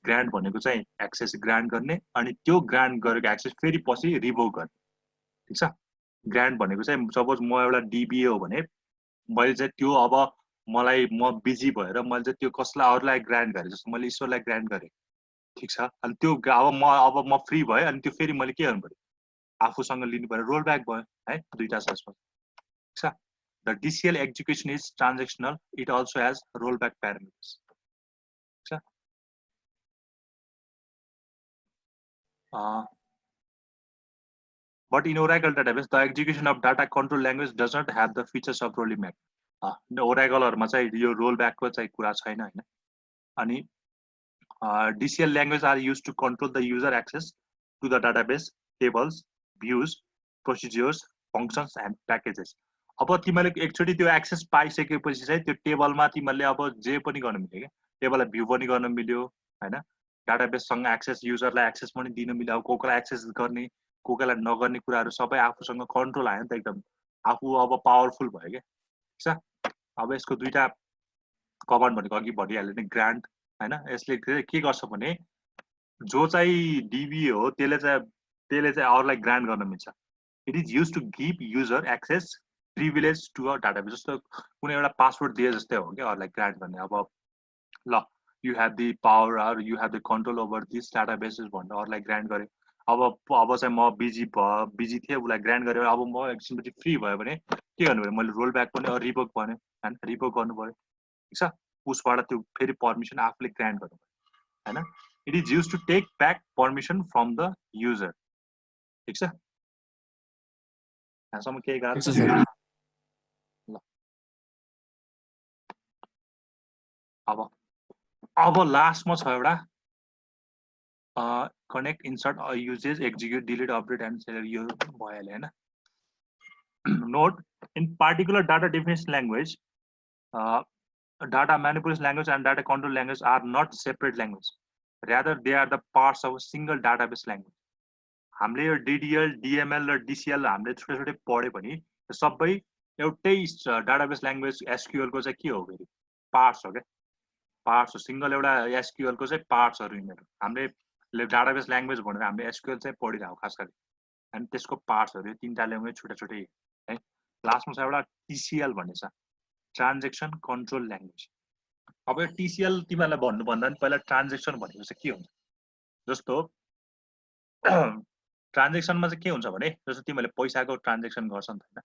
Speaker 1: ग्रान्ट भनेको चाहिँ एक्सेस ग्रान्ट गर्ने, अनि त्यो ग्रान्ट गरेको एक्सेस फेरि पछि रिभोक गर्ने। ठिक छ, ग्रान्ट भनेको चाहिँ सपोज म एउटा डिबिए हो भने मैले चाहिँ त्यो अब म बिजी भएर मैले चाहिँ त्यो कसलाई अरूलाई ग्रान्ट गरेँ, जस्तो मैले ईश्वरलाई ग्रान्ट गरेँ। ठिक छ, अनि त्यो अब म फ्री भएँ, अनि त्यो फेरि मैले के गर्नु पर्यो? आफूसँग लिनु पर्यो, रोल ब्याक भयो है। दुईटा छ यसमा। ठिक छ, the DCL execution is transactional, it also has roll back parameters. ठिक छ, but in Oracle database, the execution of data control language does not have the features of rolling back. ओराकलहरुमा चाहिँ यो रोल ब्याकको चाहिँ कुरा छैन हैन। अनि DCL language are used to control the user access to the database, tables, views, procedures, functions and packages. अब तिमीले एकचोटी त्यो एक्सेस पाइसकेपछि चाहिँ त्यो टेबलमा तिमीले अब जे पनि गर्न मिल्यो के, टेबललाई भ्यू पनि गर्न मिल्यो हैन, डाटाबेससँग एक्सेस, युजरलाई एक्सेस पनि दिन मिल्यो। अब कोकलाई एक्सेस गर्ने, कोकलाई नगर्ने कुराहरु सबै आफूसँग कन्ट्रोल आयो नि त, एकदम आफू अब पावरफुल भयो के। ठीक छ, अब यसको दुईटा कमान्ड भनेको अघि भनिहाले नि, ग्रान्ट हैन। यसले के गर्छ भने जो चाहिँ डिबिए हो त्यसले चाहिँ अरूलाई ग्रान्ट गर्न मिल्छ। It is use to give user access privilege to a database. जस्तो कुनै एउटा पासवर्ड दिए जस्तै हो क्या अरूलाई ग्रान्ट गर्ने। अब ल you have the power or you have the control over this databases भनेर अरूलाई ग्रान्ट गरे। अब चाहिँ म बिजी थिएँ, उसलाई ग्रान्ट गरेर अब म एकछिनपछि फ्री भयो भने के गर्नु पर्यो, मैले रोल ब्याक पनि रिभोक भन्यो होइन, रिभोक गर्नु पर्यो, ठिक छ। उसबाट त्यो फेरि पर्मिसन आफूले ग्रान्ट गर्नु पर्यो होइन। It is use to take back permission from the user, ठिक छ। यहाँसम्म केही गाह्रो छ? ल अब लास्टमा छ एउटा connect, insert, uses, execute, delete, update and select, यो भइहाल्यो होइन। Note, in particular data definition language, data manipulation language and data control language are not separate language. Rather, they are the parts of a single database language. हामीले यो DDL, DML र DCL हामीले छोटे छोटे पढे पनि सबै एउटै डाटाबेस ल्याङ्ग्वेज SQL को चाहिँ के हो, फेरि पार्ट्स हो क्या, पार्ट्स हो। सिंगल एउटा SQL को चाहिँ पार्ट्सहरू यिनीहरू। हामीले डाटाबेस ल्याङ्ग्वेज भनेर हामीले SQL चाहिँ पढिरहेको खास गरी, अनि त्यसको पार्ट्सहरू तीनटा ल्याङ्ग्वेज छुट्टै छुट्टै है। लास्टमा छ एउटा TCL भन्ने छ, ट्रान्जेक्सन कन्ट्रोल ल्याङ्ग्वेज। अब यो TCL तिमीहरूलाई भन्नुभन्दा पनि पहिला ट्रान्जेक्सन भनेको चाहिँ के हुन्छ, जस्तो ट्रान्जेक्सनमा चाहिँ के हुन्छ भने, जस्तो तिमीहरूले पैसाको ट्रान्जेक्सन गर्छ नि त होइन,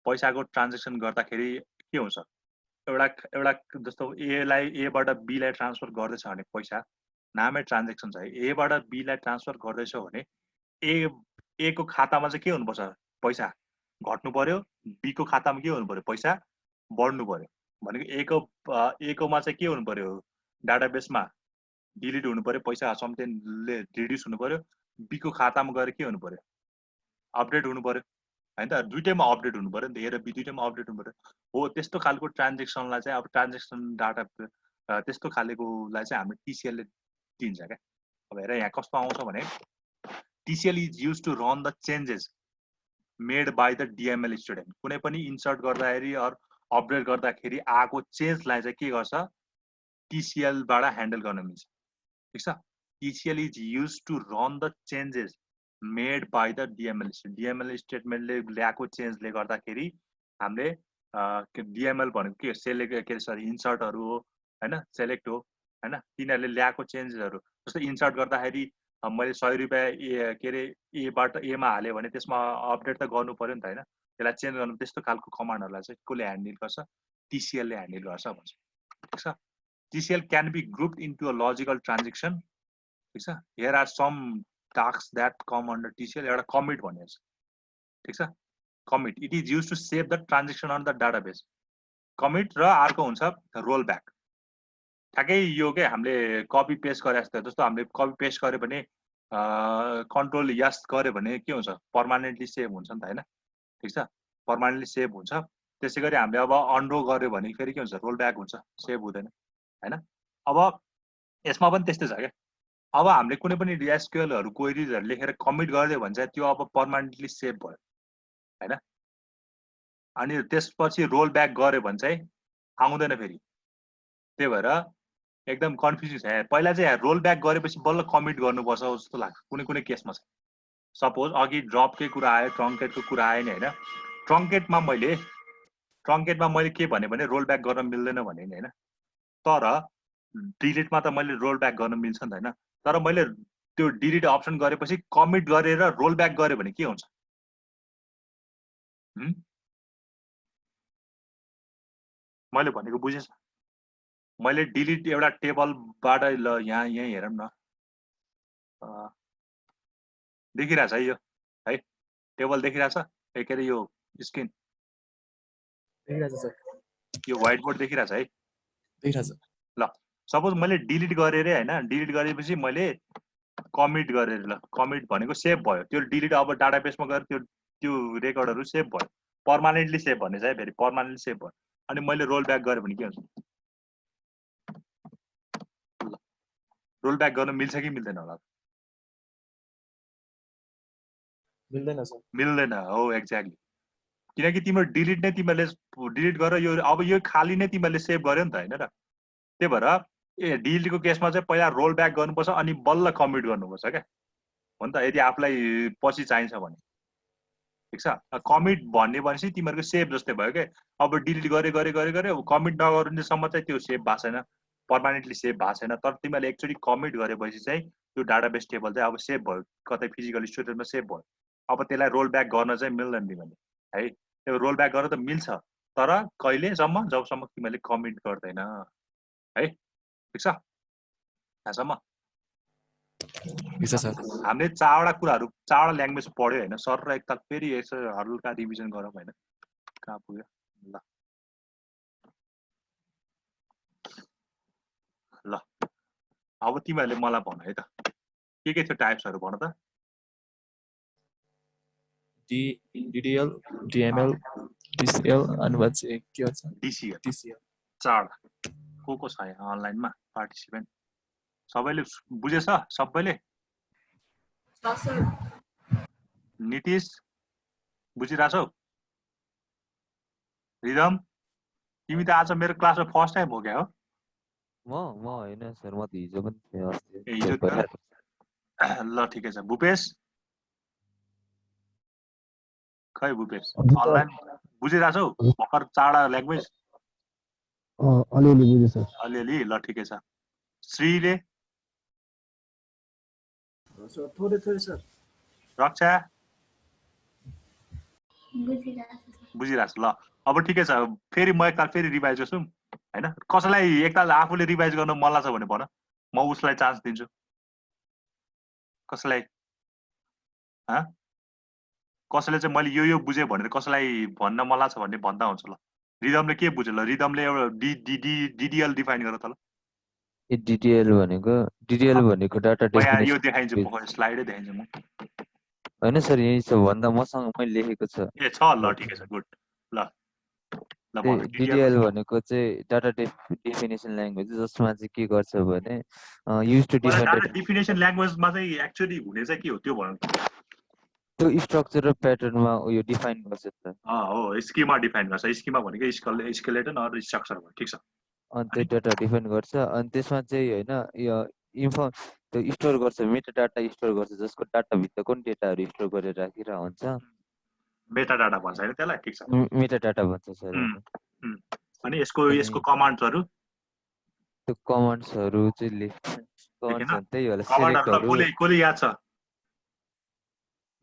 Speaker 1: पैसाको ट्रान्जेक्सन गर्दाखेरि के हुन्छ, एउटा जस्तो एबाट बीलाई ट्रान्सफर गर्दैछ भने पैसा नामै ट्रान्जेक्सन छ। एबाट बीलाई ट्रान्सफर गर्दैछौ भने ए को खातामा चाहिँ के हुनुपर्छ, पैसा घट्नु पर्यो, बी को खातामा के हुनु पर्यो, पैसा बढ्नु पर्यो। भनेको ए कोमा चाहिँ के हुनु पर्यो, डाटाबेसमा डिलिट हुनु पर्यो, पैसा समथिङले रिड्युस हुनु पर्यो। बी को खातामा गएर के हुनु पर्यो, अपडेट हुनु पर्यो हैन त, दुईटैमा अपडेट हुनु पर्यो नि त, ए र बी दुईटैमा अपडेट हुनु पर्यो। हो त्यस्तो खालको ट्रान्जेक्सनलाई चाहिँ अब ट्रान्जेक्सन डाटा त्यस्तो खालकोलाई चाहिँ हामीले TCL ले दिन्छ क्या। अब हेर यहाँ कस्तो आउँछ भने, TCL is use to run the changes made by the DML statement. कुनै पनि इन्सर्ट गर्दाखेरि अर अपडेट गर्दाखेरि आएको चेन्जलाई चाहिँ के गर्छ, TCL बाट ह्यान्डल गर्न मिल्छ, ठिक छ। TCL is use to run the changes made by the DML statement. DML स्टेटमेन्टले ल्याएको चेन्जले गर्दाखेरि हामीले DML भनेको के, सेलेक्ट के सरी इन्सर्टहरू हो हैन, सेलेक्ट हो हैन, तिनीहरूले ल्याएको चेन्जेसहरू। जस्तो इन्सर्ट गर्दाखेरि मैले 100 रुपैयाँ के अरे एबाट एमा हाल्यो भने त्यसमा अपडेट त गर्नु पर्यो नि त हैन, त्यसलाई चेन्ज गर्नु। त्यस्तो खालको कमान्डहरूलाई चाहिँ कसले ह्यान्डल गर्छ, TCL ले ह्यान्डल गर्छ भन्छ, ठिक छ। TCL can be grouped into a logical transaction, ठिक छ। Here are some tasks that come under TCL। एउटा कमिट भन्ने छ, ठिक छ। Commit, it is use to save the transaction on the database. Commit र अर्को हुन्छ रोल ब्याक। ठ्याक्कै यो के हामीले कपी पेस्ट गरे जस्तो, जस्तो हामीले कपी पेस्ट गर्यो भने कन्ट्रोल यस गर्यो भने के हुन्छ, पर्मानेन्टली सेभ हुन्छ नि त हैन, ठिक छ, पर्मानेन्टली सेभ हुन्छ। त्यसैगरी हामीले अब अनरो गर्यो भने फेरि के हुन्छ, रोल ब्याक हुन्छ, सेभ हुँदैन हैन। अब यसमा पनि त्यस्तै छ क्या। अब हामीले कुनै पनि SQLहरू क्वेरीजहरू लेखेर कमिट गरिदियो भने चाहिँ त्यो अब पर्मानेन्टली सेभ भयो हैन। अनि त्यसपछि रोल ब्याक गर्यो भने चाहिँ आउँदैन फेरि। त्यही भएर एकदम कन्फ्युजन छ। पहिला चाहिँ रोल ब्याक गरेपछि बल्ल कमिट गर्नुपर्छ जस्तो लाग्छ कुनै कुनै केसमा चाहिँ। सपोज अघि ड्रपकै कुरा आयो, ट्रङ्केटको कुरा आयो नि हैन। ट्रङ्केटमा मैले के भने रोल ब्याक गर्न मिल्दैन भने नि हैन, तर डिलिटमा त मैले रोल ब्याक गर्न मिल्छ नि त हैन। तर मैले त्यो डिलिट अप्सन गरेपछि कमिट गरेर रोल ब्याक गर्यो भने के हुन्छ, मैले भनेको बुझेछ? मैले डिलिट एउटा टेबलबाट ल यही हेरौँ न, देखिरहेछ है यो है, टेबल देखिरहेछ, के अरे यो स्क्रिन
Speaker 2: देखिरहेछ सर,
Speaker 1: यो व्हाइट बोर्ड देखिरहेछ है,
Speaker 2: देखिरहेछ।
Speaker 1: ल सपोज मैले डिलिट गरेर हैन, डिलिट गरेपछि मैले कमिट गरेर, ल कमिट भनेको सेभ भयो, त्यो डिलिट अब डाटाबेसमा गएर त्यो रेकर्डहरू सेभ भयो, पर्मानेन्टली सेभ भन्ने चाहिँ फेरि पर्मानेन्टली सेभ भयो। अनि मैले रोल ब्याक गरेँ भने के हुन्छ, रोल ब्याक गर्न मिल्छ कि मिल्दैन होला?
Speaker 2: मिल्दैन सर,
Speaker 1: मिल्दैन। हो एक्ज्याक्टली, किनकि तिम्रो डिलिट नै तिमीले डिलिट गरेर यो अब यो खाली नै तिमीले सेभ गर्यो नि त हैन र। त्यही भएर डिलिटको केसमा चाहिँ पहिला रोल ब्याक गर्नुपर्छ अनि बल्ल कमिट गर्नुपर्छ क्या, हो नि त, यदि आफूलाई पछि चाहिन्छ भने, ठिक छ। कमिट भन्ने भनेपछि तिमीहरूको सेभ जस्तै भयो क्या। अब डिलिट गरे कमिट नगर्नेसम्म चाहिँ त्यो सेभ भएको छैन, पर्मानेन्टली सेभ भएको छैन। तर तिमीहरूले एकचोटि कमिट गरेपछि चाहिँ त्यो डाटाबेस टेबल चाहिँ अब सेभ भयो कतै फिजिकल स्टोरेजमा सेभ भयो अब त्यसलाई रोल ब्याक गर्न चाहिँ मिल्दैन तिमीले है त्यो रोल ब्याक गर्न त मिल्छ तर कहिलेसम्म जबसम्म तिमीले कमिट गर्दैन है ठिक छ यहाँसम्म हामीले चारवटा कुराहरू चारवटा ल्याङ्ग्वेज पढ्यो होइन सर र एकताल फेरि यसो हल्का रिभिजन गरौँ होइन कहाँ पुग्यो ल ल अब तिमीहरूले मलाई भन है त के थियो टाइप्सहरू भन त
Speaker 2: DDL, DML, DCL अनि पछि के हुन्छ DCL
Speaker 1: चारवटा को छ यहाँ अनलाइनमा पार्टिसिपेन्ट सबैले बुझेछ सबैले नीतिश बुझिरहेछौ रिदम तिमी त आज मेरो क्लासमा फर्स्ट टाइम हो क्या हो
Speaker 4: म हैन सर म त हिजो पनि थिएँ अस्ति
Speaker 1: हिजो ल ठिकै छ भूपेश खै भूपेश अनलाइन बुझिरहेछौ भर्खर चारवटा ल्याङ्ग्वेज
Speaker 5: अलिअलि बुझेँ सर
Speaker 1: अलिअलि ल ठिकै छ श्रीले
Speaker 5: थोरै थोरै सर
Speaker 1: रक्षा बुझिरहेछ ल अब ठिकै छ फेरि म एकताल फेरि रिभाइज गर्छु हैन कसैलाई एकताल आफूले रिभाइज गर्न मन लाग्छ भने भन म उसलाई चान्स दिन्छु कसैलाई कसैले चाहिँ मैले यो बुझेँ भनेर कसैलाई भन्न मन लाग्छ भन्ने भन्दा हुन्छ ल रिदमले के बुझ्यो ल रिदमले एउटा डिडिएल डिफाइन गर त ल
Speaker 4: डिडिएल भनेको डाटा डेफिनेसन
Speaker 1: यो देखाइन्छु म स्लाइडै देखाइन्छु म
Speaker 4: हैन सर यही छ भन्दा मसँग मैले लेखेको छ
Speaker 1: ए छ ल ठिकै छ गुड ल ल भन
Speaker 4: डिडिएल भनेको चाहिँ डाटा डेफिनेसन ल्याङ्ग्वेज जसमा चाहिँ के गर्छ भने use to define
Speaker 1: data definition ल्याङ्ग्वेजमा चाहिँ एक्चुअली हुने चाहिँ के हो त्यो भन्नु
Speaker 4: त्यो स्ट्रक्चर र प्याटर्नमा उयो डिफाइन गर्छ त
Speaker 1: हो स्किमा डिफाइन गर्छ स्किमा भनेको स्केलेटन अर स्ट्रक्चर हो ठीक छ
Speaker 4: अनि त्यो डाटा डिफाइन गर्छ अनि त्यसमा चाहिँ हैन यो त्यो स्टोर गर्छ मेटा डाटा स्टोर गर्छ जसको डाटा भित्रको नि डेटाहरू स्टोर गरेर राखिरहेको हुन्छ
Speaker 1: मेटा डाटा भन्छ हैन त्यसलाई ठीक छ
Speaker 4: मेटा डाटा भन्छ सर
Speaker 1: अनि यसको कमान्ड्सहरु
Speaker 4: त्यो कमान्ड्सहरु चाहिँ कमान्ड्स त्यही होला
Speaker 1: सेलेक्टहरु कोले याद छ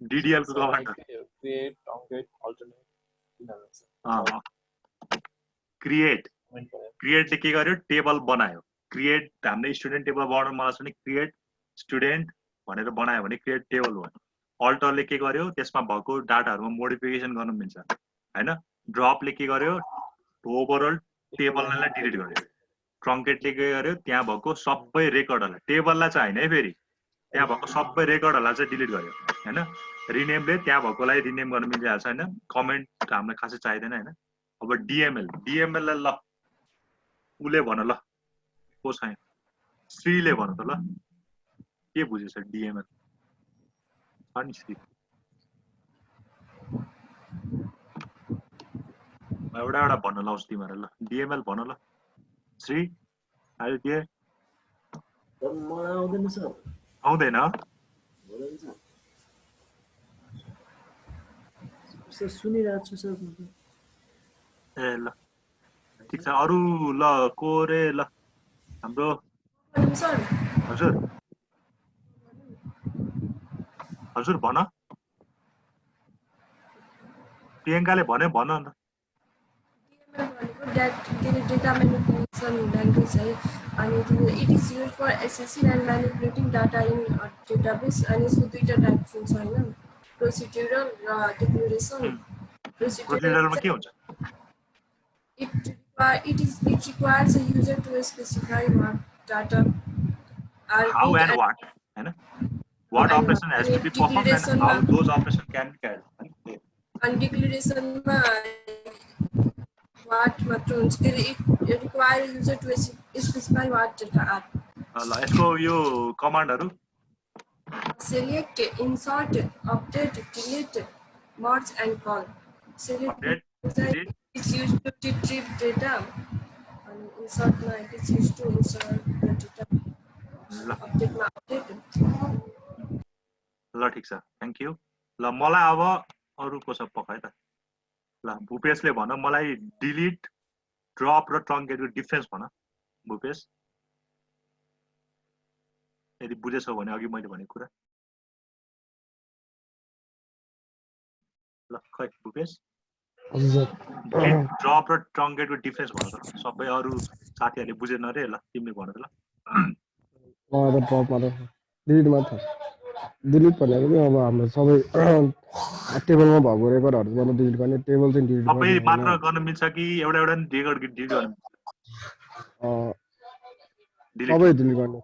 Speaker 1: DDL को command
Speaker 2: create truncate alternate
Speaker 1: create ले के गर्यो टेबल बनायो क्रिएट हामीले स्टुडेन्ट टेबल बनाउन मन छ भने क्रिएट स्टुडेन्ट भनेर बनायो भने क्रिएट टेबल भयो अल्टरले के गर्यो त्यसमा भएको डाटाहरुमा मोडिफिकेसन गर्न मिल्छ हैन ड्रपले के गर्यो ओभरअल टेबललाई डिलिट गर्यो ट्रंकेटले के गर्यो त्यहाँ भएको सबै रेकर्डहरुलाई टेबललाई चाहिँ हैन है फेरि त्यहाँ भएको सबै रेकर्डहरुलाई चाहिँ डिलिट गर्यो हैन रिनेमले त्यहाँ भएकोलाई रिनेम गर्न मिलिहाल्छ हैन कमेन्ट हामीलाई खासै चाहिदैन हैन अब DML लाई ल उले भन ल को छ श्रीले भन त ल के बुझेछ DML अनि श्री एउटा भन्न लाउँछु तिमीहरु ल DML भन ल श्री आयो के
Speaker 5: मलाई आउँदैन सर
Speaker 1: आउँदैन
Speaker 5: सर सुनिरहेको छु सर
Speaker 1: ए ल ठीक छ अरु ल कोरे ल हाम्रो
Speaker 5: सर
Speaker 1: हजुर हजुर भन प्रियंकाले भने भन न
Speaker 6: डेटा manipulation language है अनि it is used for accessing and manipulating data in a database अनि यसको दुईटा टाइप्स हुन्छ हैन procedural र declaration
Speaker 1: procedural मा के हुन्छ
Speaker 6: it requires a user to specify what data are
Speaker 1: how and what हैन what operation has to be performed and how those operations can be carried
Speaker 6: and declaration मा what मात्र हुन्छ के it requires user to specify what data are
Speaker 1: ल यसको यो कमान्डहरु
Speaker 6: select insert update delete merge and call select
Speaker 1: update
Speaker 6: is used to retrieve data and insert ma it is used to insert the data update ma update
Speaker 1: ल ठीक छ thank you ल मलाई अब अरु को सब पकाए त ल भूपेशले भन मलाई डिलिट ड्रप र ट्रंकेटको डिफरेन्स भन भूपेश यदि बुझेछौ भने अघि मैले भनेको कुरा ल खै भूपेश डिलिट ड्रप र ट्रङ्केटको डिफरेन्स भन त सबै अरू साथीहरूले बुझेन रे ल तिमीले भन त ल
Speaker 7: ड्रप मात्र डिलिट मात्र डिलिट भनेको चाहिँ अब हाम्रो सबै टेबलमा भएको रेकर्डहरू गर्न डिलिट गर्ने टेबल चाहिँ डिलिट
Speaker 1: सबै
Speaker 7: गर्ने
Speaker 1: मात्र गर्न मिल्छ कि एउटा एउटा रेकर्ड डिलिट गर्न
Speaker 7: सबै डिलिट गर्ने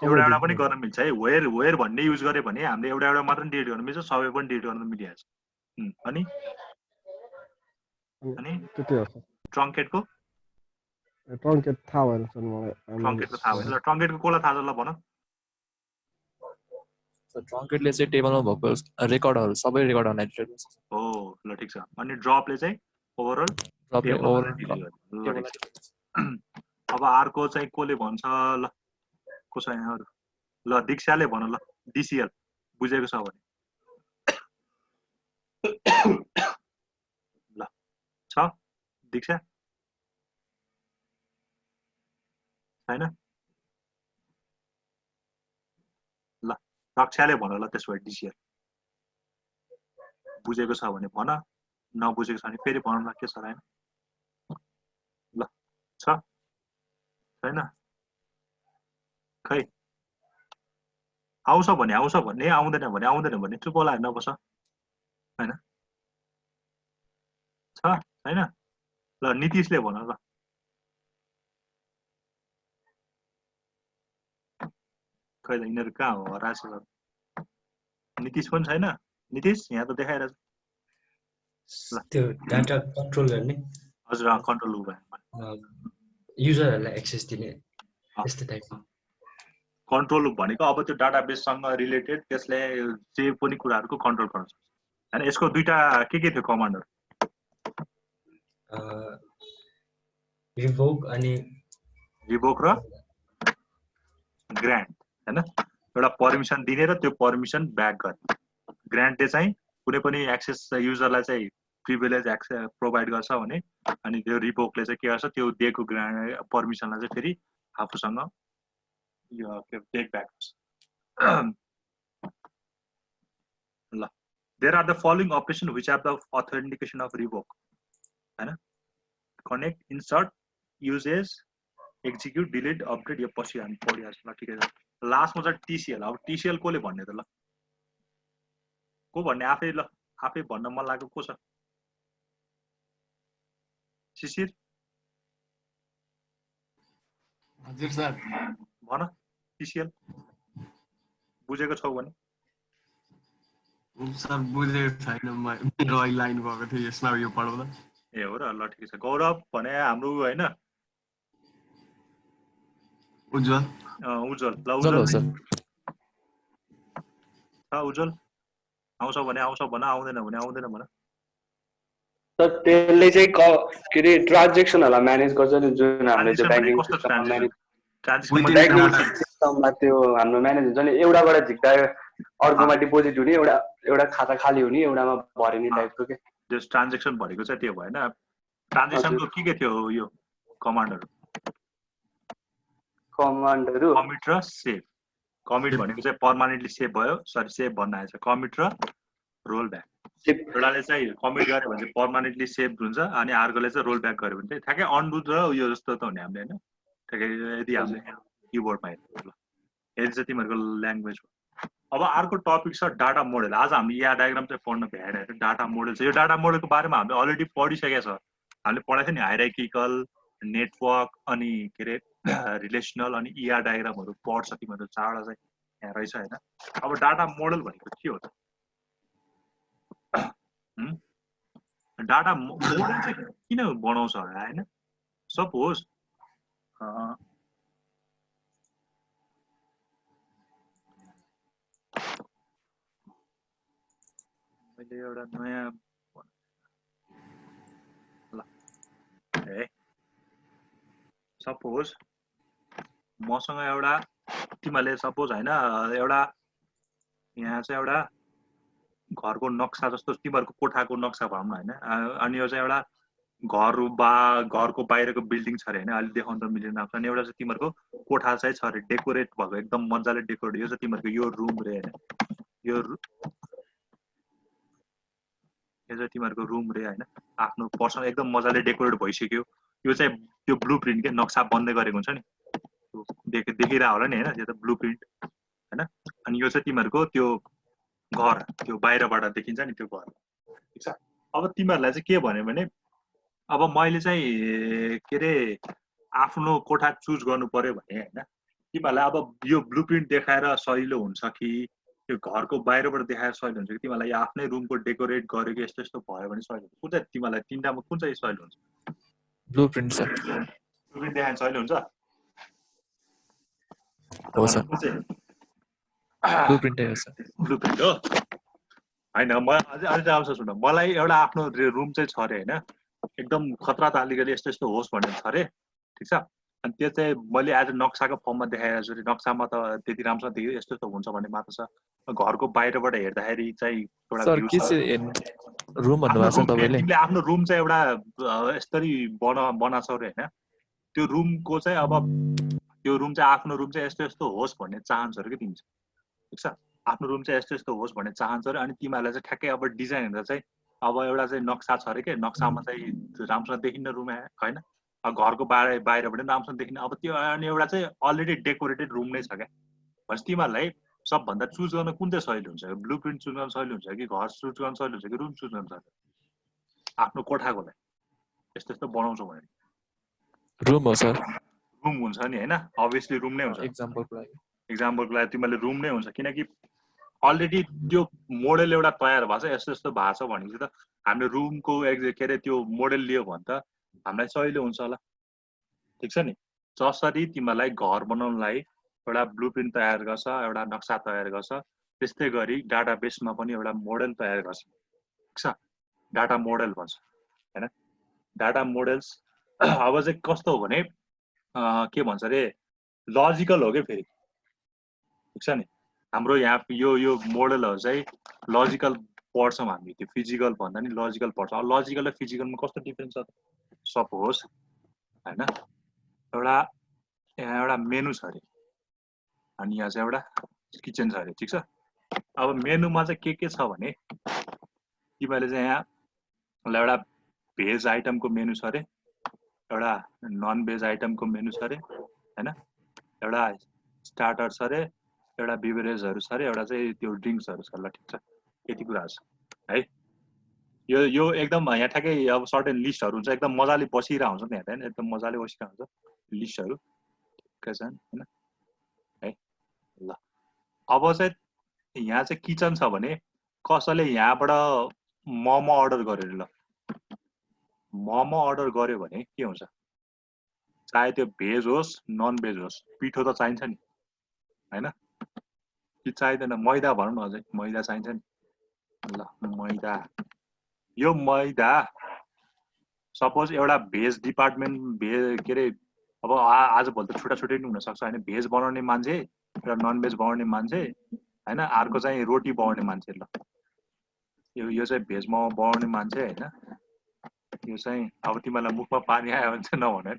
Speaker 1: एउटा एउटा पनि गर्न मिल्छ है वेयर भन्ने युज गरे भने हामीले एउटा एउटा मात्र डिलिट गर्न मिल्छ सबै पनि डिलिट गर्न मिलिहाल्छ अनि
Speaker 7: त्यति हो
Speaker 1: ट्रङ्केटको
Speaker 7: ट्रङ्केट थाहा भएन सर मलाई
Speaker 1: ट्रङ्केटको थाहा भएन ल ट्रङ्केटको कसलाई थाहा छ ल भन
Speaker 2: ट्रङ्केटले चाहिँ टेबलमा भएको रेकर्डहरू सबै रेकर्ड गर्न एडिट गर्छ
Speaker 1: हो ल ठिक छ अनि ड्रपले चाहिँ ओभरअल अब अर्को चाहिँ कसले भन्छ ल कसो यहाँहरू ल दीक्षाले भन ल डिसिएल बुझेको छ भने ल छ दीक्षा छैन ल रक्षाले भन ल त्यसो भए डिसिएल बुझेको छ भने भन नबुझेको छ भने फेरि भनौँ न के छ होइन ल छ छैन खै आउँछ भने आउँछ भन्ने आउँदैन भने चुप होला नबस होइन छ छैन ल नीतिशले भन ल खै त यिनीहरू कहाँ हो हरास नीतिश पनि छैन नीतिश यहाँ त देखाइरहेछ
Speaker 8: त्यो डाटा कन्ट्रोल गर्ने
Speaker 1: हजुर कन्ट्रोल
Speaker 8: युजरहरूलाई एक्सेस दिने यस्तो टाइपमा
Speaker 1: कन्ट्रोल भनेको अब त्यो डाटाबेससँग रिलेटेड त्यसले जे पनि कुराहरूको कन्ट्रोल गर्न सक्छ हैन यसको दुईटा के थियो कमान्डहरु
Speaker 8: रिभोक अनि
Speaker 1: रिभोक र ग्रान्ट हैन एउटा पर्मिसन दिने र त्यो पर्मिसन ब्याक गर्ने ग्रान्टले चाहिँ कुनै पनि एक्सेस युजरलाई चाहिँ प्रिभिलेज एक्सेस प्रोवाइड गर्छ भने अनि त्यो रिभोकले चाहिँ के गर्छ त्यो दिएको पर्मिसनलाई चाहिँ फेरि आफूसँग यो टेक ब्याक ल there are the following operation which are the authentication of revoke हैन connect insert uses execute delete update यो पछि हामी पढिहाल्छौँ ल ठिकै छ लास्टमा चाहिँ टीसीएल अब टीसीएल कोले भन्ने त ल को भन्ने आफै ल आफै भन्न मन लाग्यो को छ शिशिर
Speaker 9: हजुर सर
Speaker 1: भन टीसीएल बुझेको छौ भने
Speaker 9: सर बुझेको छैन मेरो अहिले लाइन भएको थियो यसमा यो पढाउँदा
Speaker 1: ए हो र ल ठिकै छ गौरव भने हाम्रो हैन
Speaker 9: उज्जवल
Speaker 1: उज्जवल ल उज्जवल आउँछ भने आउँछ भन आउँदैन भने आउँदैन भन
Speaker 10: सर त्यसले चाहिँ के रे ट्रान्ज्याक्सनहरुलाई म्यानेज गर्छ नि जुन हामीले त्यो ब्याङ्किङ सिस्टममा त्यो हाम्रो म्यानेज हुन्छ नि एउटाबाट झिक्दा अर्कोमा डिपोजिट हुने एउटा खाता खाली हुने एउटामा भरिने टाइपको के
Speaker 1: त्यो ट्रान्ज्याक्सन भनेको चाहिँ त्यो भएन ट्रान्ज्याक्सनको के थियो यो कमान्डहरु कमिट र सेभ कमिट भनेको चाहिँ पर्मानेन्टली सेभ भयो सरी सेभ भन्न आएछ कमिट र रोल ब्याक एउटाले चाहिँ कमिट गर्यो भने चाहिँ पर्मानेन्टली सेभ हुन्छ अनि अर्कोले चाहिँ रोल ब्याक गर्यो भने चाहिँ ठ्याक्कै अनडु र यो जस्तो त हुने हामीले हैन ठ्याक्कै यदि हामीले किबोर्डमा हेर्नु ल यदि चाहिँ तिमीहरूको ल्याङ्ग्वेज हो अब अर्को टपिक छ डाटा मोडल आज हामीले यहाँ डायग्राम चाहिँ पढ्न भ्याएर डाटा मोडल छ यो डाटा मोडलको बारेमा हामीले अलरेडी पढिसकेका छ हामीले पढाएको थियो नि हायरार्किकल नेटवर्क अनि के रे रिलेसनल अनि ईआर डायग्रामहरु पढ्छ तिमीहरु चारवटा चाहिँ यहाँ रहेछ हैन अब डाटा मोडल भनेको के हो त डाटा मोडल चाहिँ किन बनाउँछ होला हैन सपोज मैले एउटा नयाँ ल ए सपोज मसँग एउटा तिमीले सपोज हैन एउटा यहाँ चाहिँ एउटा घरको नक्सा जस्तो तिमीहरुको कोठाको नक्सा भनौँ न हैन अनि यो चाहिँ एउटा घरको बाहिरको बिल्डिङ छ अरे हैन, अहिले देखाउन त मिलेन नाम छ। अनि एउटा चाहिँ तिमीहरूको कोठा चाहिँ छ अरे, डेकोरेट भएको एकदम मजाले डेकोरेट। यो चाहिँ तिमीहरूको यो रुम रे हैन, यो चाहिँ तिमीहरूको रुम रे हैन, आफ्नो पर्सनल एकदम मजाले डेकोरेट भइसक्यो। यो चाहिँ त्यो ब्लुप्रिन्ट के नक्सा बन्दै गरेको हुन्छ नि, देखिरहेको होला नि हैन, यो त ब्लुप्रिन्ट हैन। अनि यो चाहिँ तिमीहरूको त्यो घर, त्यो बाहिरबाट देखिन्छ नि त्यो घर, ठीक छ। अब तिमीहरूलाई चाहिँ के भन्यो भने अब मैले चाहिँ के रे आफ्नो कोठा चुज गर्नु पर्यो भने हैन, तिमीहरूलाई अब यो ब्लुप्रिन्ट देखाएर सजिलो हुन्छ कि त्यो घरको बाहिरबाट देखाएर सजिलो हुन्छ कि तिमीहरूलाई आफ्नै रुमको डेकोरेट गरेको यस्तो यस्तो भयो भने सजिलो हुन्छ? कुन चाहिँ तिमीहरूलाई तीनटामा कुन चाहिँ सजिलो हुन्छ?
Speaker 2: Blueprint sir.
Speaker 1: ब्लुप्रिन्ट देखाएर सजिलो हुन्छ
Speaker 2: हो सर, ब्लुप्रिन्टै हो सर।
Speaker 1: ब्लुप्रिन्ट हो हैन। म अझै राम्रो सुन, मलाई एउटा आफ्नो रुम चाहिँ छ अरे हैन, एकदम खतरा तालिकले यस्तो यस्तो होस् भन्ने छ अरे, ठीक छ। अनि त्यो चाहिँ मैले आज नक्साको फर्ममा देखाएको छु। नक्सामा त त्यति राम्रोसँग देखियो यस्तो यस्तो हुन्छ भन्ने मात्र छ। घरको बाहिरबाट हेर्दाखेरि चाहिँ एउटा
Speaker 2: सर
Speaker 1: भ्यू
Speaker 2: के
Speaker 1: छ।
Speaker 2: चाहिँ रुम भन्नुभएको छ तपाईँले?
Speaker 1: तिमीले आफ्नो रुम चाहिँ एउटा यसरी बनाछौ अरे हैन, त्यो रुमको चाहिँ अब त्यो रुम चाहिँ आफ्नो रुम चाहिँ यस्तो यस्तो होस् भन्ने चाहन्छ अरे कि तिमी, ठीक छ। आफ्नो रुम चाहिँ यस्तो यस्तो होस् भन्ने चाहन्छ अरे। अनि तिमीहरूलाई चाहिँ ठ्याक्कै अब डिजाइन हेर्दा चाहिँ अब एउटा चाहिँ नक्सा छ अरे के, नक्सामा चाहिँ राम्रोसँग देखिन्न रुम हैन, घरको बाहिरबाट राम्रोसँग देखिन्न। अब त्यो अनि एउटा चाहिँ अलरेडी डेकोरेटेड रुम नै छ क्या। भनेपछि तिमीहरूलाई सबभन्दा चुज गर्न कुन चाहिँ सजिलो हुन्छ? ब्लुप्रिन्ट चुज गर्न सजिलो हुन्छ कि घर चुज गर्न सजिलो हुन्छ कि रुम चुज गर्न सजिलो? आफ्नो कोठाको लागि यस्तो यस्तो बनाउँछौ भने
Speaker 2: रुम हो सर।
Speaker 1: रुम हुन्छ नि हैन, अभियसली रुम नै हुन्छ।
Speaker 2: एक्जाम्पलको
Speaker 1: लागि तिमीले रुम नै हुन्छ, किनकि अलरेडी त्यो मोडल एउटा तयार भएको छ, यस्तो यस्तो भएको छ भनेपछि त हामीले रुमको के अरे त्यो मोडल लियो भने त हामीलाई सजिलो हुन्छ होला, ठिक छ नि। जसरी तिमीलाई घर बनाउनलाई एउटा ब्लुप्रिन्ट तयार गर्छ, एउटा नक्सा तयार गर्छ, त्यस्तै गरी डाटाबेसमा पनि एउटा मोडल तयार गर्छ, ठिक छ। डाटा मोडल भन्छ हैन, डाटा मोडल्स। अब चाहिँ कस्तो हो भने के भन्छ अरे, लजिकल हो क्या फेरि, ठिक छ नि। हाम्रो यहाँ यो मोडलहरू चाहिँ लजिकल पढ्छौँ हामी, त्यो फिजिकल भन्दा नि लजिकल पढ्छौँ। अब लजिकल र फिजिकलमा कस्तो डिफ्रेन्स छ? सपोज हैन, यहाँ एउटा मेनु छ अरे, अनि यहाँ चाहिँ एउटा किचन छ अरे, ठिक छ। अब मेनुमा चाहिँ के छ भने तिमीहरूले चाहिँ यहाँ एउटा भेज आइटमको मेनु छ अरे, एउटा नन भेज आइटमको मेनु छ अरे हैन, एउटा स्टार्टर छ अरे, एउटा बिभरेजहरू छ अरे, एउटा चाहिँ त्यो ड्रिङ्क्सहरू छ। ल ठिक छ, यति कुराहरू छ है। यो एकदम यहाँ ठ्याक्कै अब सर्टेन लिस्टहरू हुन्छ, एकदम मजाले बसिरहेको हुन्छ नि हैन, एकदम मजाले बसिरहेको हुन्छ लिस्टहरू, ठिकै छ हैन है। ल अब चाहिँ यहाँ चाहिँ किचन छ भने कसैले यहाँबाट मोमो अर्डर गर्यो ल, मोमो अर्डर गर्यो भने के हुन्छ? चाहे त्यो भेज होस् नन भेज होस्, पिठो त चाहिन्छ नि हैन, कि चाहिँदैन? मैदा भनौँ न, अझै मैदा चाहिन्छ नि। ल मैदा, यो मैदा सपोज एउटा भेज डिपार्टमेन्ट के अरे, अब आजभोलि त छुट्टा छुट्टै नि हुनसक्छ होइन, भेज बनाउने मान्छे र नन भेज बनाउने मान्छे होइन, अर्को चाहिँ रोटी बनाउने मान्छे। ल यो चाहिँ भेज मोमो बनाउने मान्छे होइन, यो चाहिँ अब तिमीलाई मुखमा पानी आयो भने चाहिँ नभन है,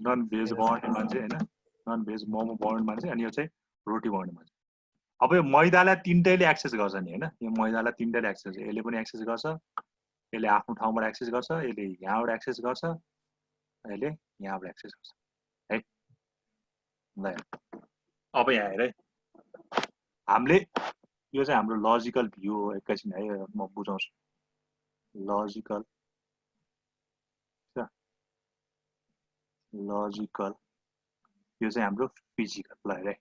Speaker 1: नन भेज बनाउने मान्छे होइन, नन भेज मोमो बनाउने मान्छे, अनि यो चाहिँ रोटी बनाउने मान्छे। अब यो मैदालाई तिनटैले एक्सेस गर्छ नि होइन, यो मैदालाई तिनटैले एक्सेस, यसले पनि एक्सेस गर्छ, यसले आफ्नो ठाउँबाट एक्सेस गर्छ, यसले यहाँबाट एक्सेस गर्छ, यसले यहाँबाट एक्सेस गर्छ है। ल अब यहाँ हेर है, हामीले यो चाहिँ हाम्रो लजिकल भ्यू हो। एकैछिन है म बुझाउँछु। लजिकल लजिकल, यो चाहिँ हाम्रो फिजिकल। ल हेर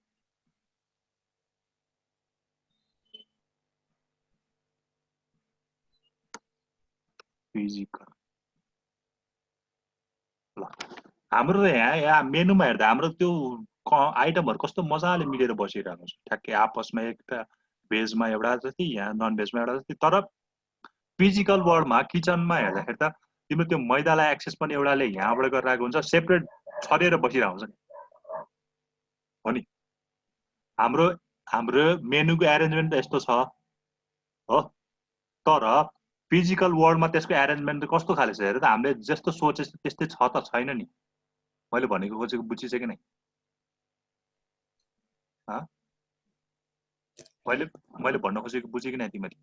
Speaker 1: फिजिकल। ल हाम्रो यहाँ मेनुमा हेर्दा हाम्रो त्यो आइटमहरू कस्तो मजाले मिलेर बसिरहेको छ, ठ्याक्कै आपसमा एउटा भेजमा एउटा जति, यहाँ नन भेजमा एउटा जति। तर फिजिकल वर्ल्डमा किचनमा हेर्दाखेरि त तिम्रो त्यो मैदालाई एक्सेस पनि एउटाले यहाँबाट गरिरहेको हुन्छ, सेपरेट छरेर बसिरहेको हुन्छ नि हो नि। हाम्रो मेनुको एरेन्जमेन्ट त यस्तो छ हो, तर फिजिकल वर्ल्डमा त्यसको एरेन्जमेन्ट कस्तो खाले छ हेर त हामीले जस्तो सोचे त्यस्तै छ त छैन नि मैले भनेको खोजेको बुझिछ कि नै मैले भन्न खोजेको बुझे कि नै तिमीले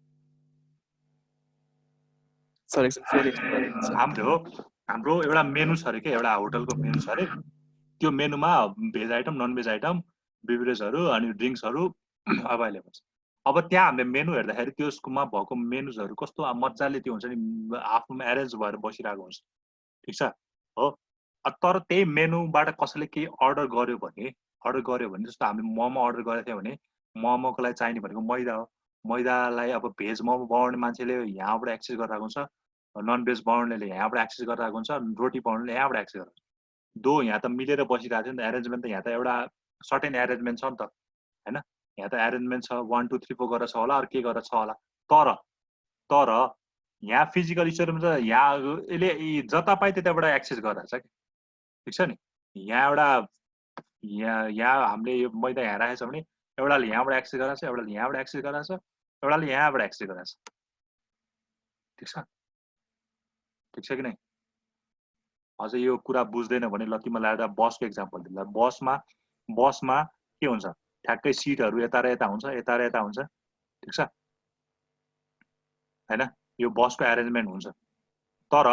Speaker 2: सर एकछिन फेरि एक्सप्लेन गरिदिनुहोस्
Speaker 1: हाम्रो एउटा मेनु छ अरे के एउटा होटलको मेनु छ अरे त्यो मेनुमा veg item non veg item बिभरेजहरू अनि ड्रिङ्क्सहरू अभाइलेबल छ अब त्यहाँ हामीले मेनु हेर्दाखेरि त्यसकोमा भएको मेनुजहरू कस्तो मजाले त्यो हुन्छ नि आफ्नोमा एरेन्ज भएर बसिरहेको हुन्छ ठिक छ हो तर त्यही मेनुबाट कसैले केही अर्डर गर्यो भने जस्तो हामीले मोमो अर्डर गरेको थियौँ भने मोमोको लागि चाहिने भनेको मैदा हो मैदालाई अब भेज मोमो बनाउने मान्छेले यहाँबाट एक्सेस गरिरहेको हुन्छ नन भेज बनाउनेले यहाँबाट एक्सेस गरिरहेको हुन्छ रोटी बनाउनेले यहाँबाट एक्सेस गरिरहेको हुन्छ दो यहाँ त मिलेर बसिरहेको थियो नि त एरेन्जमेन्ट त यहाँ त एउटा सर्टेन एरेन्जमेन्ट छ नि त हैन यहाँ त एरेन्जमेन्ट छ 1 2 3 4 गरेर छ होला अरु के गरेर छ होला तर यहाँ फिजिकल स्टोरमा त यहाँ यसले जता पाए त्यताबाट एक्सेस गरिरहेछ कि ठीक छ नि यहाँ हामीले यो मैदा यहाँ राखेछ भने एउटाले यहाँबाट एक्सेस गरिरहेछ एउटाले यहाँबाट एक्सेस गरिरहेछ एउटाले यहाँबाट एक्सेस गरिरहेछ ठीक छ कि नै अझै यो कुरा बुझ्दैन भने ल तिमीलाई एउटा बसको एक्जाम्पल दिला बसमा के हुन्छ ठ्याक्कै सिटहरु यता र यता हुन्छ ठीक छ हैन यो बसको एरेन्जमेन्ट हुन्छ तर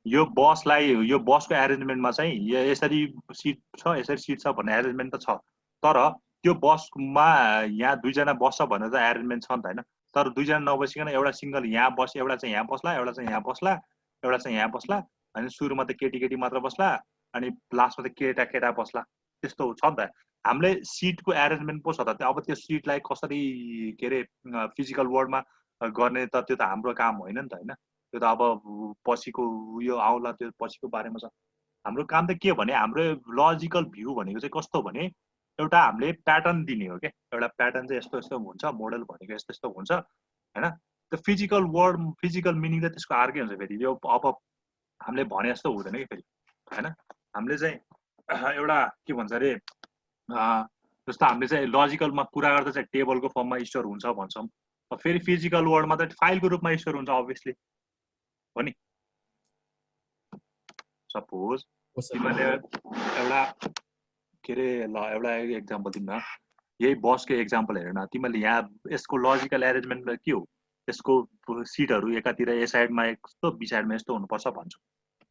Speaker 1: यो बसको एरेन्जमेन्टमा चाहिँ यसरी सिट छ भन्ने एरेन्जमेन्ट त छ तर त्यो बसमा यहाँ दुई जना बस्छ भनेर त एरेन्जमेन्ट छ नि त हैन तर दुई जना नबसिकन एउटा सिंगल यहाँ बस एउटा चाहिँ यहाँ बस्ला एउटा चाहिँ यहाँ बस्ला एउटा चाहिँ यहाँ बस्ला अनि सुरुमा त केटी मात्र बस्ला अनि लास्टमा त केटा बस्ला त्यस्तो छ नि त हामीले सिटको एरेन्जमेन्ट पो छ त अब त्यो सिटलाई कसरी के रे फिजिकल वर्ल्डमा गर्ने त त्यो त हाम्रो काम होइन नि त हैन त्यो त अब पछिको यो आउला त्यो पछिको बारेमा छ हाम्रो काम त के भने हाम्रो लजिकल भ्यू भनेको चाहिँ कस्तो भने एउटा हामीले प्याटर्न दिने हो के एउटा प्याटर्न चाहिँ यस्तो यस्तो हुन्छ मोडल भनेको यस्तो यस्तो हुन्छ हैन त्यो फिजिकल वर्ल्ड फिजिकल मिनिङ त त्यसको अर्कै हुन्छ फेरि यो अब हामीले भने जस्तो हुँदैन के फेरि हैन हामीले चाहिँ एउटा के भन्छ रे जस्तो हामीले चाहिँ लजिकलमा कुरा गर्दा चाहिँ टेबलको फर्ममा स्टोर हुन्छ भन्छौँ फेरि फिजिकल वर्ल्डमा त फाइलको रूपमा स्टोर हुन्छ अभियसली हो नि सपोज तिमीले एउटा के रे ल एउटा एक्जाम्पल दिनु न यही बसको एक्जाम्पल हेर न तिमीले यहाँ यसको लजिकल एरेन्जमेन्ट के हो यसको सिटहरु एकातिर ए साइडमा यस्तो बी साइडमा यस्तो हुनुपर्छ भन्छु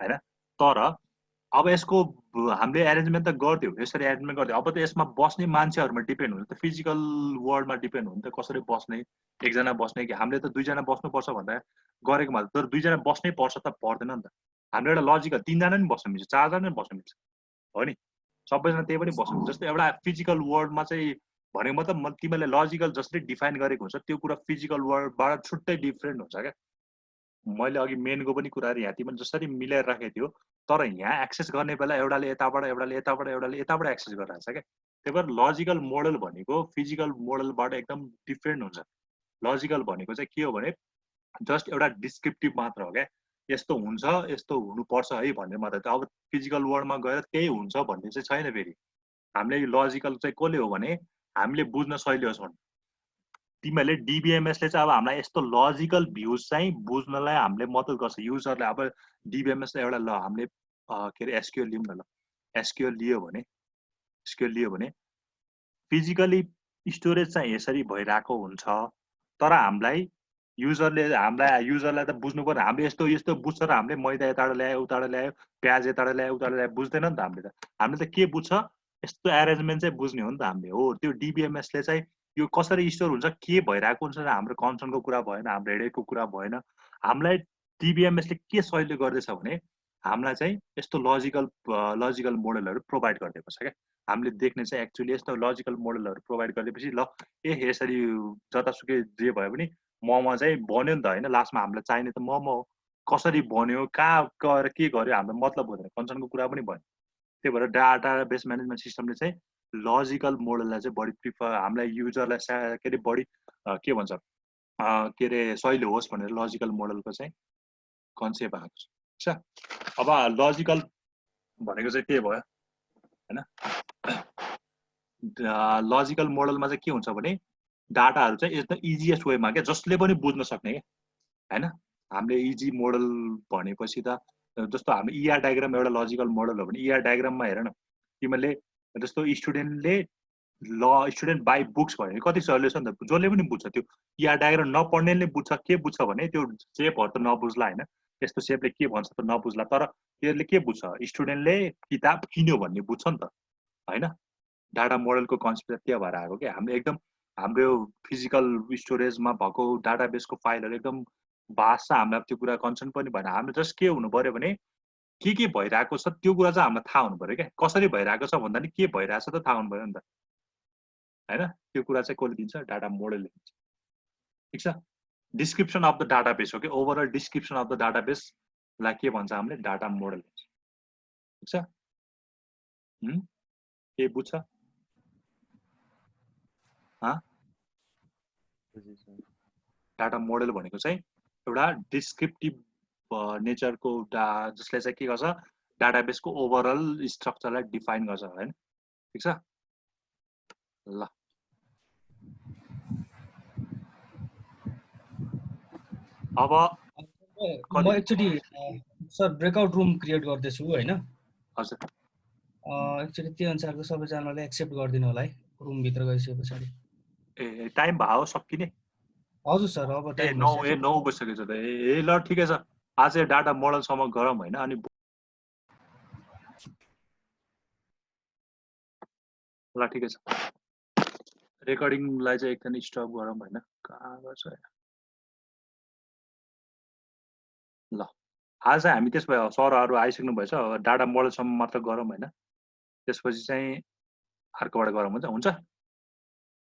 Speaker 1: हैन तर अब यसको हामीले एरेन्जमेन्ट त गर्थ्यौ यसरी एरेन्जमेन्ट गर्थ्यौ अब त यसमा बस्ने मान्छेहरुमा डिपेन्ड हुन्छ त फिजिकल वर्ल्डमा डिपेन्ड हुन्छ कसरी बस्ने एकजना बस्ने कि हामीले त दुईजना बस्नुपर्छ भन्दा गरेको मात्र तर दुईजना बस्नै पर्छ त पर्दैन नि त हाम्रो एउटा लजिकल तीनजना नि बस्नु मिल्छ चारजना नि बस्नु मिल्छ हो नि सबैजना त्यही पनि बस्नु मिल्छ जस्तै एउटा फिजिकल वर्ल्डमा चाहिँ भनेको मतलब तिमीले लजिकल जसरी डिफाइन गरेको हुन्छ त्यो कुरा फिजिकल वर्ल्डबाट छुट्टै डिफरेन्ट हुन्छ क्या मैले अघि मेनको पनि कुराहरु यहाँ तिमीले जसरी मिलाएर राखेको थियो तर यहाँ एक्सेस गर्ने बेला एउटाले यताबाट एउटाले यताबाट एक्सेस गरिरहेछ क्या त्यही भएर लजिकल मोडल भनेको फिजिकल मोडलबाट एकदम डिफरेन्ट हुन्छ लजिकल भनेको चाहिँ के हो भने जस्ट एउटा डिस्क्रिप्टिभ मात्र हो क्या यस्तो हुन्छ यस्तो हुनुपर्छ है भन्ने मात्र अब फिजिकल वर्ल्डमा गएर त्यही हुन्छ भन्ने चाहिँ छैन फेरि हामीले लजिकल चाहिँ कसले हो भने हामीले बुझ्न सजिलो छ तिमीले डीबीएमएस ले चाहिँ अब हामीलाई यस्तो लजिकल भ्यूज चाहिँ बुझ्नलाई हामीले मद्दत गर्छ युजरले अब डीबीएमएस ले एउटा ल हामीले के रे एसक्यूएल लियौं न ल एसक्यूएल लियो भने फिजिकली स्टोरेज चाहिँ यसरी भइराको हुन्छ तर हामीलाई युजरलाई त बुझ्नु पर्यो हामीले यस्तो बुझ्छ र हामीले मैदा यताबाट ल्यायो उताबाट ल्यायो प्याज यताबाट ल्यायो बुझ्दैन नि त हामीले त के बुझ्छ यस्तो एरेन्जमेन्ट चाहिँ बुझ्ने हो नि त हामीले हो त्यो डीबीएमएस ले चाहिँ यो कसरी स्टोर हुन्छ के भइराको हुन्छ हाम्रो कन्सर्नको कुरा भएन हाम्रो हेडेकको कुरा भएन हामीलाई डीबीएमएस ले के सजिलो गर्दैछ भने हामीलाई चाहिँ यस्तो लजिकल मोडलहरु प्रोभाइड गरिदिएको छ क्या हामीले देख्ने चाहिँ एक्चुअली यस्तो लजिकल मोडलहरु प्रोभाइड गरेपछि ल यसरी जतासुकै जे भयो भने मोमो चाहिँ बन्यो नि त हैन लास्टमा हामीलाई चाहिने त मोमो हो कसरी बन्यो कहाँ गएर के गर्यो हाम्रो मतलब हुँदैन कन्सर्नको कुरा पनि भयो त्यही भएर डाटा बेस म्यानेजमेन्ट सिस्टमले चाहिँ लजिकल मोडललाई चाहिँ बढी प्रिफर हामीलाई युजरलाई के रे बढी के भन्छ के रे सजिलो होस् भनेर लजिकल मोडलको चाहिँ कन्सेप्ट आएको छ अब लजिकल भनेको चाहिँ के भयो हैन लजिकल मोडलमा चाहिँ के हुन्छ भने डाटाहरु चाहिँ एकदम इजिएस्ट वेमा के जसले पनि बुझ्न सक्ने के हैन हामीले इजी मोडल भनेपछि त जस्तो हामी ER डायग्राम एउटा लजिकल मोडल हो भने ER डायग्राममा हेर न तिमीले जस्तो स्टुडेन्ट बाई बुक्स भयो भने कति सजिलो छ नि त जसले पनि बुझ्छ त्यो ER डायग्राम नपढ्नेले बुझ्छ के बुझ्छ भने त्यो सेपहरु त नबुझ्ला हैन यस्तो सेपले के भन्छ त नबुझ्ला तर त्यसले के बुझ्छ स्टुडेन्टले किताब किन्यो भन्ने बुझ्छ नि त हैन डाटा मोडलको कन्सेप्ट त्यो भएर आएको के हामीले एकदम हाम्रो फिजिकल स्टोरेजमा भएको डाटाबेसको फाइलहरु एकदम भास्ट छ हामीलाई त्यो कुरा कन्सर्न पनि भएन हामीले जस्ट के हुनु पर्यो भने के भइरहेको छ त्यो कुरा चाहिँ हामीलाई थाहा हुनु पर्यो क्या कसरी भइरहेको छ भन्दा नि के भइरहेछ त थाहा हुनु पर्यो नि त हैन त्यो कुरा चाहिँ कसले दिन्छ डाटा मोडलले दिन्छ ठीक छ डिस्क्रिप्सन अफ द डाटाबेस हो के overall description of the database लाई के भन्छ हामीले डाटा मोडल भन्छ ठीक छ के बुझ्छ डाटा मोडल भनेको चाहिँ एउटा डिस्क्रिप्टिभ नेचरको जसले चाहिँ के गर्छ डाटाबेसको ओभरअल स्ट्रक्चरलाई डिफाइन गर्छ हैन ठीक छ ल अब
Speaker 11: म actually sir breakout room create गर्दैछु हैन
Speaker 1: हजुर
Speaker 11: एक्चुअली त्यो अनुसारको सबैजनाले एक्सेप्ट गरिदिनु होला है रुम भित्र गइसके पछाडी
Speaker 1: ए टाइम भयो सकिने
Speaker 11: हजुर सर अब टाइम
Speaker 1: 9 बजिसकेछ त ए ल ठिकै छ आज डाटा मोडलसम्म गरौँ हैन अनि ल ठिकै छ रेकर्डिङलाई चाहिँ एकछिन स्टप गरौँ हैन कहाँ गर्छ ल आज हामी त्यसमा सरहरु आइसक्नु भएछ डाटा मोडलसम्म मात्र गरौँ हैन त्यसपछि चाहिँ अर्कोबाट गरौँ हुन्छ